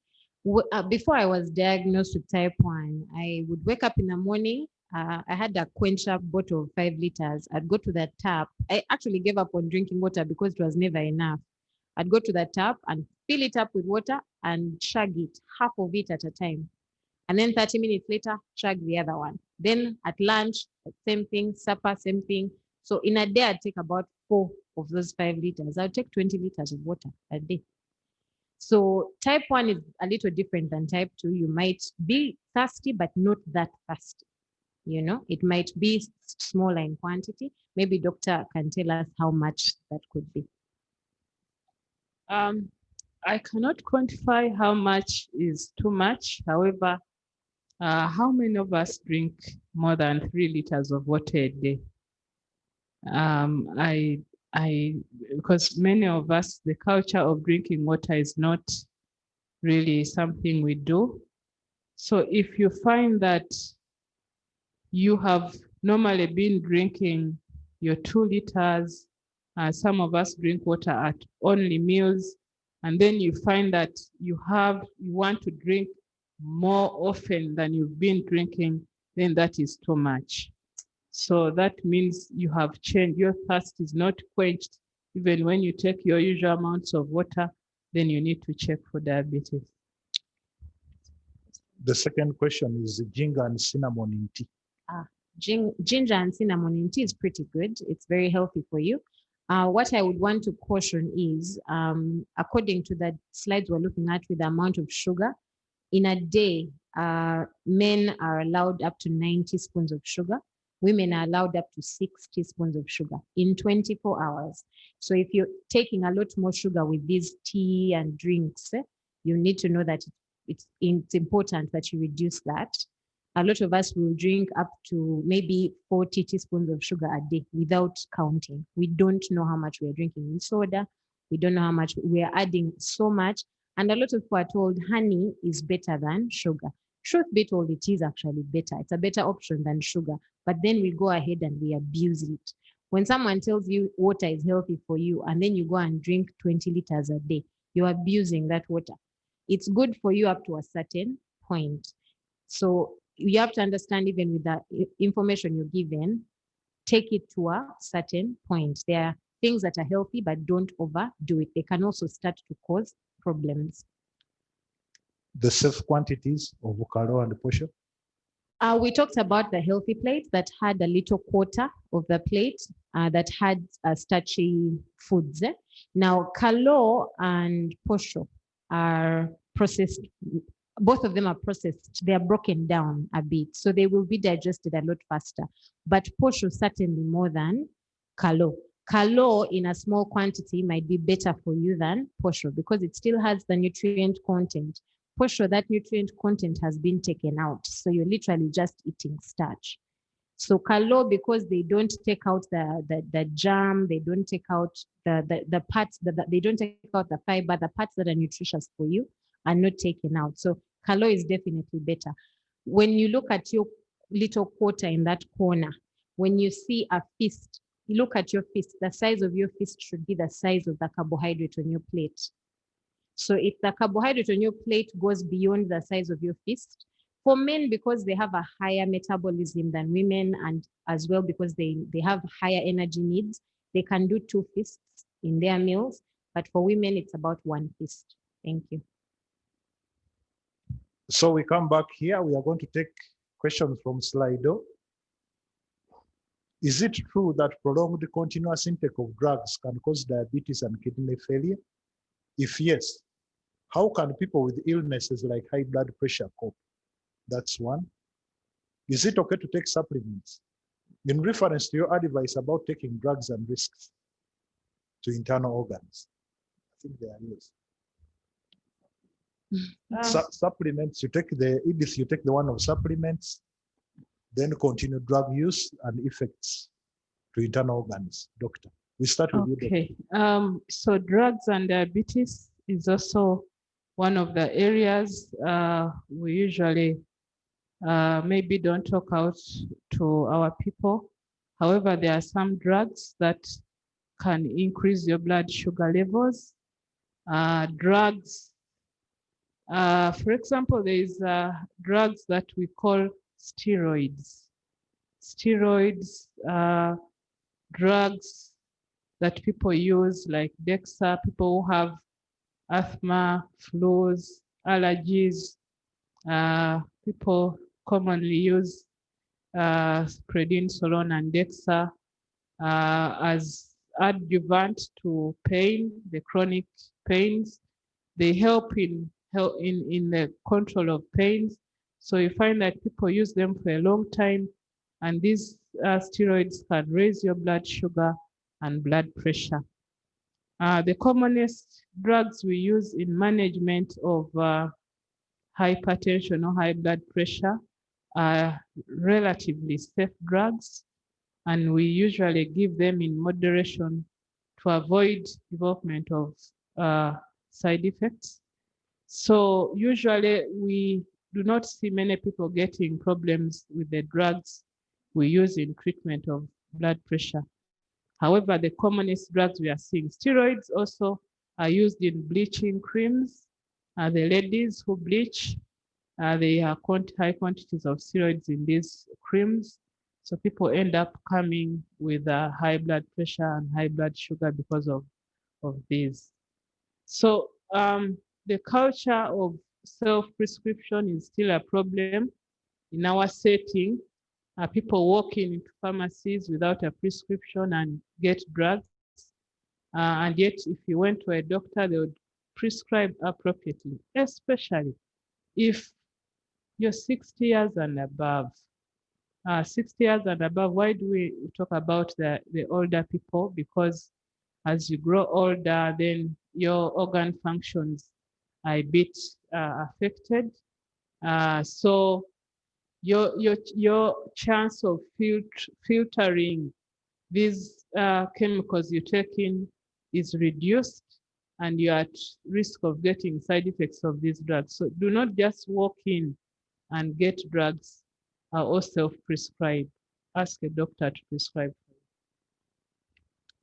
Before I was diagnosed with type 1, I would wake up in the morning. I had a quencher bottle of 5 liters. I'd go to the tap. I actually gave up on drinking water because it was never enough. I'd go to the tap and fill it up with water and chug it, half of it at a time. And then 30 minutes later, chug the other one. Then at lunch, same thing, supper, same thing. So in a day, I'd take about 4 of those 5 liters. I'd take 20 liters of water a day. So type 1 is a little different than type 2. You might be thirsty, but not that thirsty. You know, it might be smaller in quantity. Maybe doctor can tell us how much that could be. I cannot quantify how much is too much. However, how many of us drink more than 3 liters of water a day? Because many of us, the culture of drinking water is not really something we do. So if you find that you have normally been drinking your 2 liters, some of us drink water at only meals, and then you find that you want to drink more often than you've been drinking, then that is too much. So that means you have changed. Your thirst is not quenched. Even when you take your usual amounts of water, then you need to check for diabetes. The second question is ginger and cinnamon in tea. Ginger and cinnamon in tea is pretty good. It's very healthy for you. What I would want to caution is, according to the slides we're looking at with the amount of sugar, in a day, men are allowed up to 90 spoons of sugar. Women are allowed up to 60 spoons of sugar in 24 hours. So if you're taking a lot more sugar with these tea and drinks, you need to know that it's important that you reduce that. A lot of us will drink up to maybe 40 teaspoons of sugar a day without counting. We don't know how much we're drinking in soda. We don't know how much we're adding so much. And a lot of people are told honey is better than sugar. Truth be told, it is actually better. It's a better option than sugar. But then we go ahead and we abuse it. When someone tells you water is healthy for you, and then you go and drink 20 liters a day, you're abusing that water. It's good for you up to a certain point. So you have to understand, even with the information you're given, take it to a certain point. There are things that are healthy, but don't overdo it. They can also start to cause problems. the safe quantities of kalo and posho? We talked about the healthy plate that had a little quarter of the plate that had starchy foods. Now, kalo and posho are processed. Both of them are processed. They are broken down a bit, so they will be digested a lot faster. But posho certainly more than kalo. Kalo in a small quantity might be better for you than posho because it still has the nutrient content. Posho, that nutrient content has been taken out. So you're literally just eating starch. So kalo, because they don't take out the germ, they don't take out the parts, they don't take out the fiber, the parts that are nutritious for you are not taken out. So kalo is definitely better. When you look at your little quarter in that corner, when you see a fist, you look at your fist, the size of your fist should be the size of the carbohydrate on your plate. So if the carbohydrate on your plate goes beyond the size of your fist, for men, because they have a higher metabolism than women, and as well because they have higher energy needs, they can do 2 fists in their meals. But for women, it's about 1 fist. Thank you. So we come back here. We are going to take questions from Slido. Is it true that prolonged continuous intake of drugs can cause diabetes and kidney failure? If yes, how can people with illnesses like high blood pressure cope? That's one. Is it okay to take supplements? In reference to your advice about taking drugs and risks to internal organs. I think they are used. Supplements, you take the Edith, you take the one of supplements, then continue drug use and effects to internal organs. Doctor, we start with you. Okay, so drugs and diabetes is also one of the areas we usually maybe don't talk out to our people. However, there are some drugs that can increase your blood sugar levels. Drugs, for example, there is drugs that we call steroids. Steroids, drugs that people use like DEXA, people who have asthma, flus, allergies, people commonly use prednisolone and DEXA as adjuvant to pain, the chronic pains. They help in the control of pains. So you find that people use them for a long time, and these steroids can raise your blood sugar and blood pressure. The commonest drugs we use in management of hypertension or high blood pressure are relatively safe drugs, and we usually give them in moderation to avoid development of side effects. So usually we do not see many people getting problems with the drugs we use in treatment of blood pressure. However, the commonest drugs we are seeing, steroids also are used in bleaching creams. The ladies who bleach, they have high quantities of steroids in these creams. So people end up coming with high blood pressure and high blood sugar because of these. So the culture of self-prescription is still a problem in our setting. People walk into pharmacies without a prescription and get drugs. And yet, if you went to a doctor, they would prescribe appropriately, especially if you're 60 years and above. 60 years and above, why do we talk about the older people? Because as you grow older, then your organ functions are a bit affected. So your chance of filtering these chemicals you take in is reduced, and you're at risk of getting side effects of these drugs. So do not just walk in and get drugs or self-prescribe. Ask a doctor to prescribe.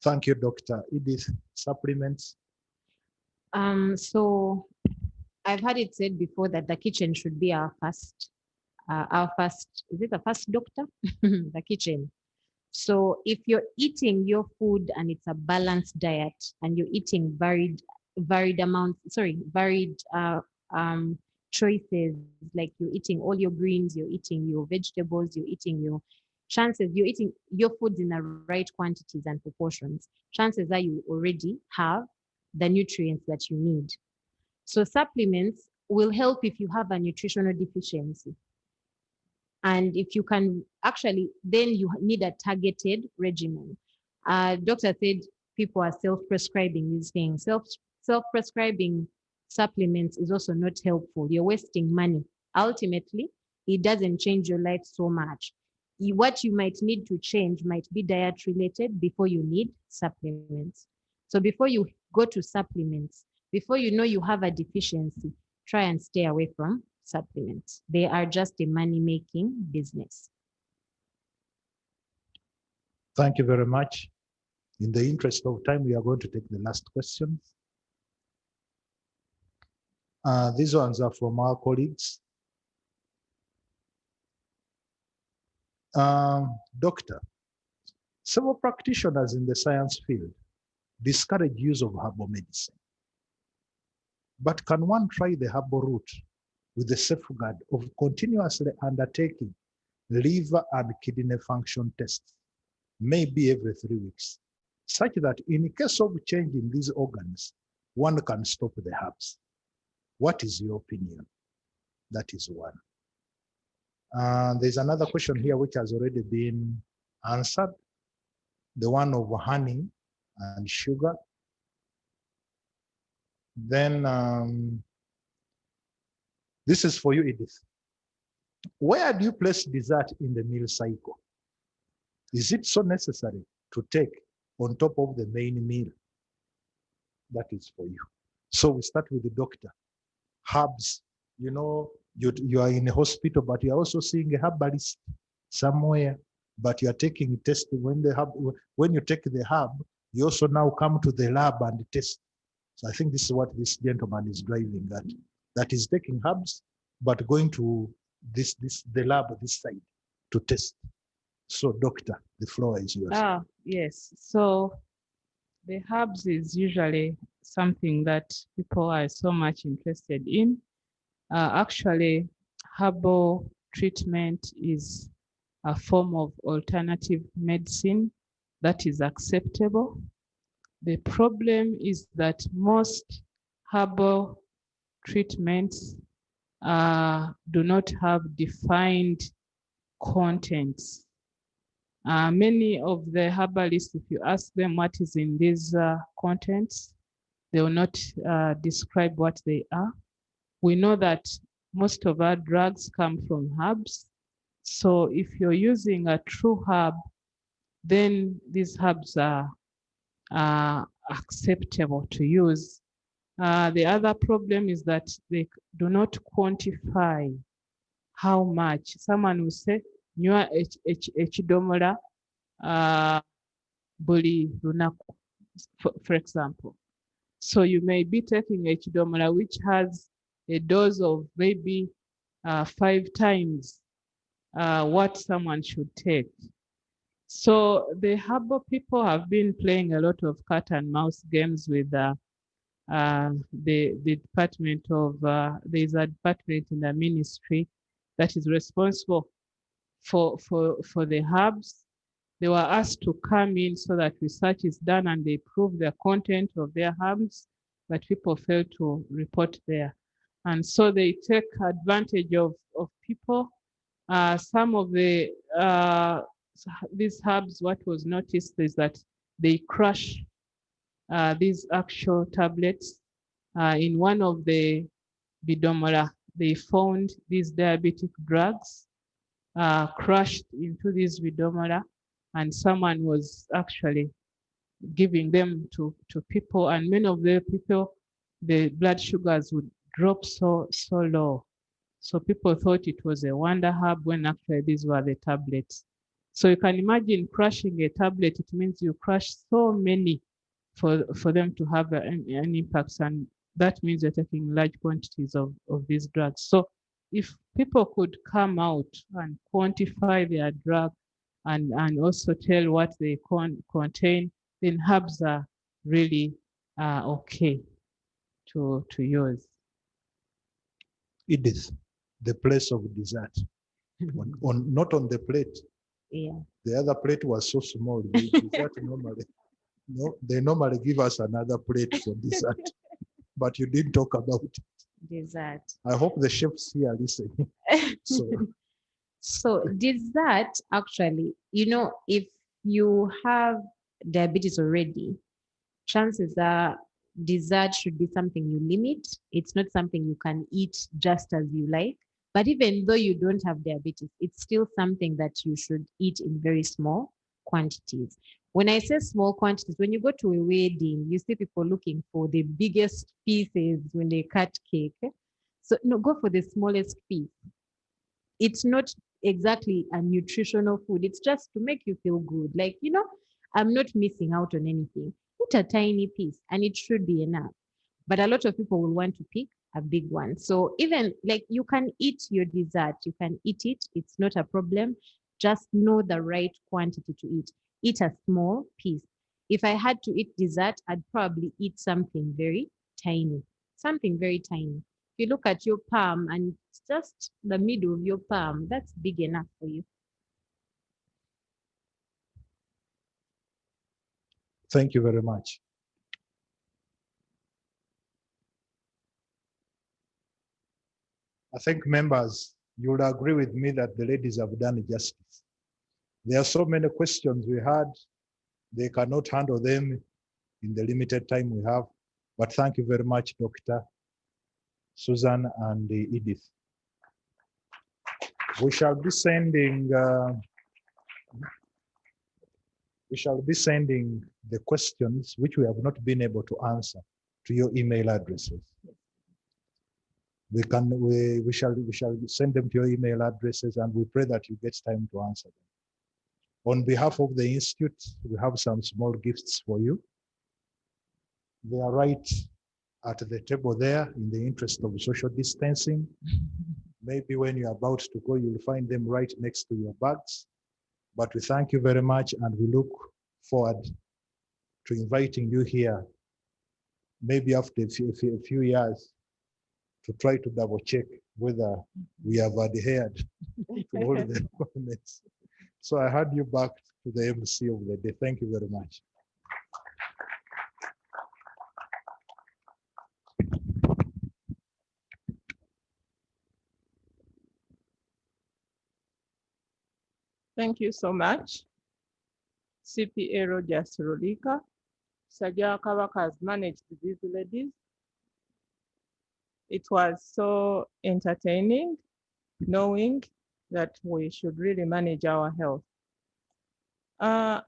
Thank you, Dr. Edith. Supplements? So I've had it said before that the kitchen should be our first, is it the first doctor? The kitchen. So if you're eating your food and it's a balanced diet and you're eating varied choices, like you're eating all your greens, you're eating your vegetables, you're eating your you're eating your foods in the right quantities and proportions, chances are you already have the nutrients that you need. So supplements will help if you have a nutritional deficiency. And if you can actually, then you need a targeted regimen. Doctor said people are self-prescribing these things. Self-prescribing supplements is also not helpful. You're wasting money. Ultimately, it doesn't change your life so much. What you might need to change might be diet related before you need supplements. So before you go to supplements, before you know you have a deficiency, try and stay away from supplements. They are just a money-making business. Thank you very much. In the interest of time, we are going to take the last questions. These ones are from our colleagues. Doctor, several practitioners in the science field discourage use of herbal medicine. But can one try the herbal route with the safeguard of continuously undertaking liver and kidney function tests, maybe every 3 weeks, such that in case of change in these organs, one can stop the herbs? What is your opinion? That is one. There's another question here which has already been answered, the one of honey and sugar. Then this is for you, Edith. Where do you place dessert in the meal cycle? Is it so necessary to take on top of the main meal? That is for you. So we start with the doctor. Herbs, you know, you are in a hospital, but you're also seeing a herbalist somewhere, but you are taking a test. When you take the herb, you also now come to the lab and test. So I think this is what this gentleman is driving at. That is taking herbs, but going to the lab this side to test. So doctor, the floor is yours. Yes. So the herbs is usually something that people are so much interested in. Actually, herbal treatment is a form of alternative medicine that is acceptable. The problem is that most herbal treatments do not have defined contents. Many of the herbalists, if you ask them what is in these contents, they will not describe what they are. We know that most of our drugs come from herbs. So if you're using a true herb, then these herbs are acceptable to use. The other problem is that they do not quantify how much. Someone will say, nywa ekidomola buli lunaku, for example. So you may be taking ekidomola which has a dose of maybe 5 times what someone should take. So the herbal people have been playing a lot of cat and mouse games with the department of, there's a department in the ministry that is responsible for the herbs. They were asked to come in so that research is done and they prove the content of their herbs, but people fail to report there. And so they take advantage of people. Some of the these herbs, what was noticed is that they crush these actual tablets. In one of the bidomola, they found these diabetic drugs crushed into this bidomola, and someone was actually giving them to people, and many of the people, the blood sugars would drop so low. So people thought it was a wonder herb when actually these were the tablets. So you can imagine crushing a tablet, it means you crush so many for them to have an impact, and that means you're taking large quantities of these drugs. So if people could come out and quantify their drug and also tell what they contain, then herbs are really okay to use. Edith, the place of dessert. Not on the plate. Yeah. The other plate was so small. The dessert normally, no, they normally give us another plate for dessert, but you didn't talk about it. Dessert. I hope the chefs here are listening. So, So dessert, actually, you know, if you have diabetes already, chances are dessert should be something you limit. It's not something you can eat just as you like. But even though you don't have diabetes, it's still something that you should eat in very small quantities. When I say small quantities, when you go to a wedding, you see people looking for the biggest pieces when they cut cake. So no, go for the smallest piece. It's not exactly a nutritional food. It's just to make you feel good. Like, you know, I'm not missing out on anything. Eat a tiny piece and it should be enough. But a lot of people will want to pick a big one. So even like you can eat your dessert, you can eat it. It's not a problem. Just know the right quantity to eat. Eat a small piece. If I had to eat dessert, I'd probably eat something very tiny, something very tiny. If you look at your palm and it's just the middle of your palm, that's big enough for you. thank you very much. I think members, you will agree with me that the ladies have done justice. There are so many questions we had. They cannot handle them in the limited time we have. But thank you very much, Dr. Susan and Edith. We shall be sending the questions which we have not been able to answer to your email addresses. We shall send them to your email addresses, and we pray that you get time to answer them. On behalf of the Institute, we have some small gifts for you. They are right at the table there in the interest of social distancing. Maybe when you're about to go, you'll find them right next to your bags. But we thank you very much, and we look forward to inviting you here, maybe after a few years, to try to double check whether we have adhered to all the requirements. So I hand you back to the MC of the day. Thank you very much. Thank you so much. C.P.A. Rogers Lulika. Sajja Kabaka has managed these ladies. It was so entertaining knowing that we should really manage our health. Our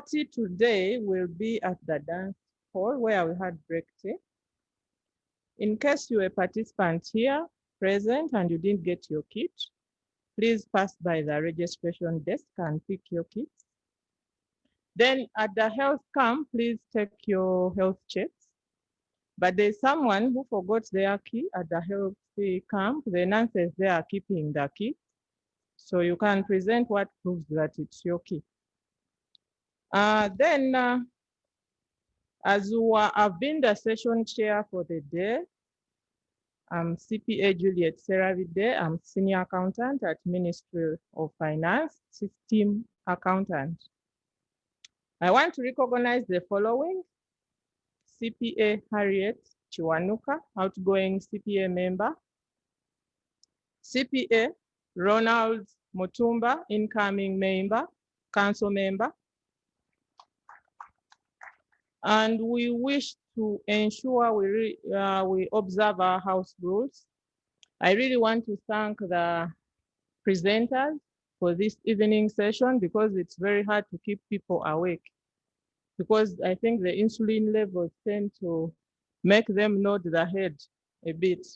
tea today will be at the dance hall where we had break tea. In case you're a participant here present and you didn't get your kit, please pass by the registration desk and pick your kits. Then at the health camp, please take your health checks. But there's someone who forgot their key at the health camp. The nurses there are keeping the key. So you can present what proves that it's your key. I've been the session chair for the day. I'm CPA Juliet Seravide. I'm senior accountant at Ministry of Finance, system accountant. I want to recognize the following: CPA Harriet Chiwanuka, outgoing CPA member; CPA Ronald Mutumba, incoming member, council member. And we wish to ensure we observe our house rules. I really want to thank the presenters for this evening session, because it's very hard to keep people awake, because I think the insulin levels tend to make them nod the head a bit.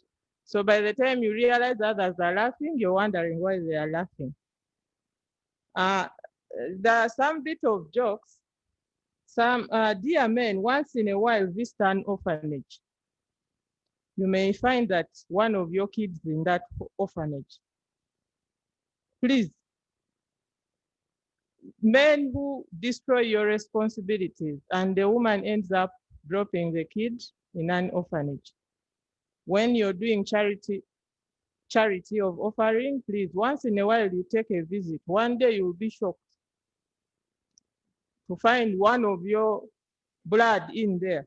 So by the time you realize others are laughing, you're wondering why they are laughing. There are some bit of jokes. Some dear men once in a while visit an orphanage. You may find that one of your kids in that orphanage. Please, men who destroy your responsibilities and the woman ends up dropping the kid in an orphanage. when you're doing charity of offering, please, once in a while you take a visit. One day you'll be shocked to find one of your blood in there.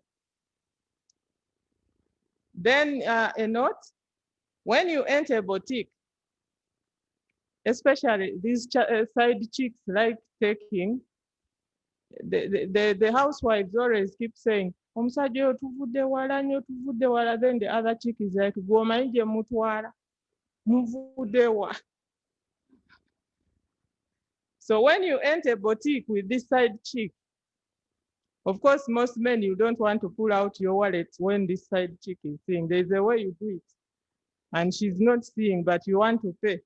Then a note, when you enter a boutique, especially these side chicks like taking, the housewives always keep saying, omusajja oyo tuvudde wala nnyo, tuvudde wala. Then the other chick is like, gw'omanyi gye mutwala, muvudde wa. So when you enter a boutique with this side chick, of course, most men, you don't want to pull out your wallet when this side chick is seeing. There's a way you do it. And she's not seeing, but you want to pay.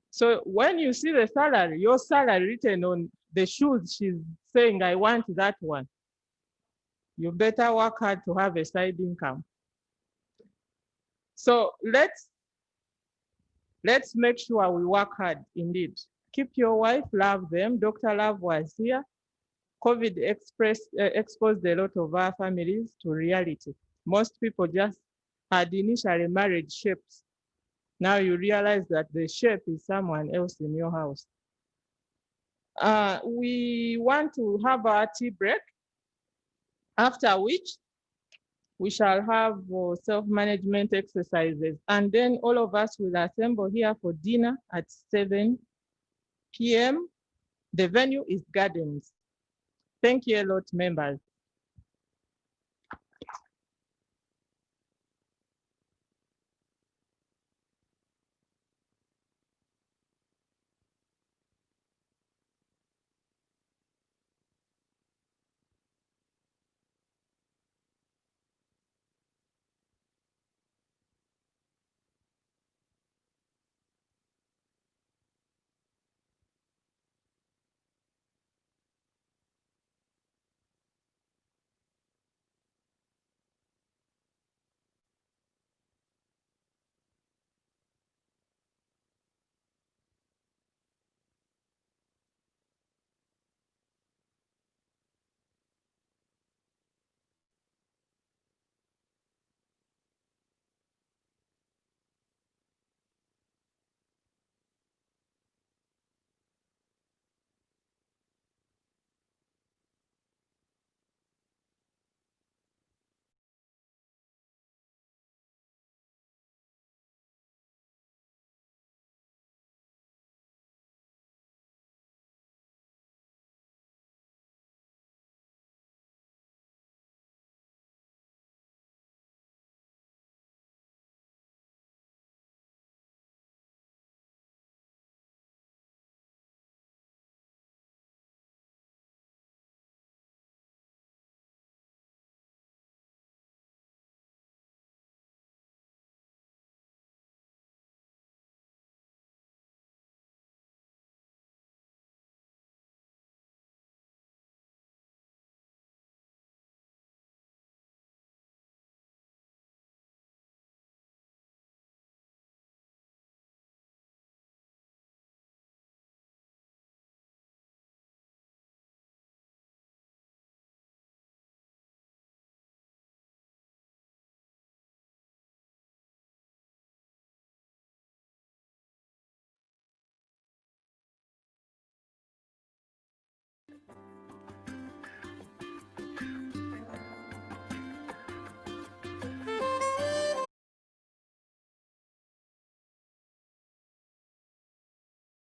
So when you see the salary, your salary written on the shoes, she's saying, I want that one. You better work hard to have a side income. So let's make sure we work hard indeed. Keep your wife, love them. Dr. Love was here. COVID exposed a lot of our families to reality. Most people just had initially marriage shapes. Now you realize that the shape is someone else in your house. We want to have our tea break, after which we shall have self-management exercises. And then all of us will assemble here for dinner at 7 p.m. The venue is Gardens. Thank you a lot, members.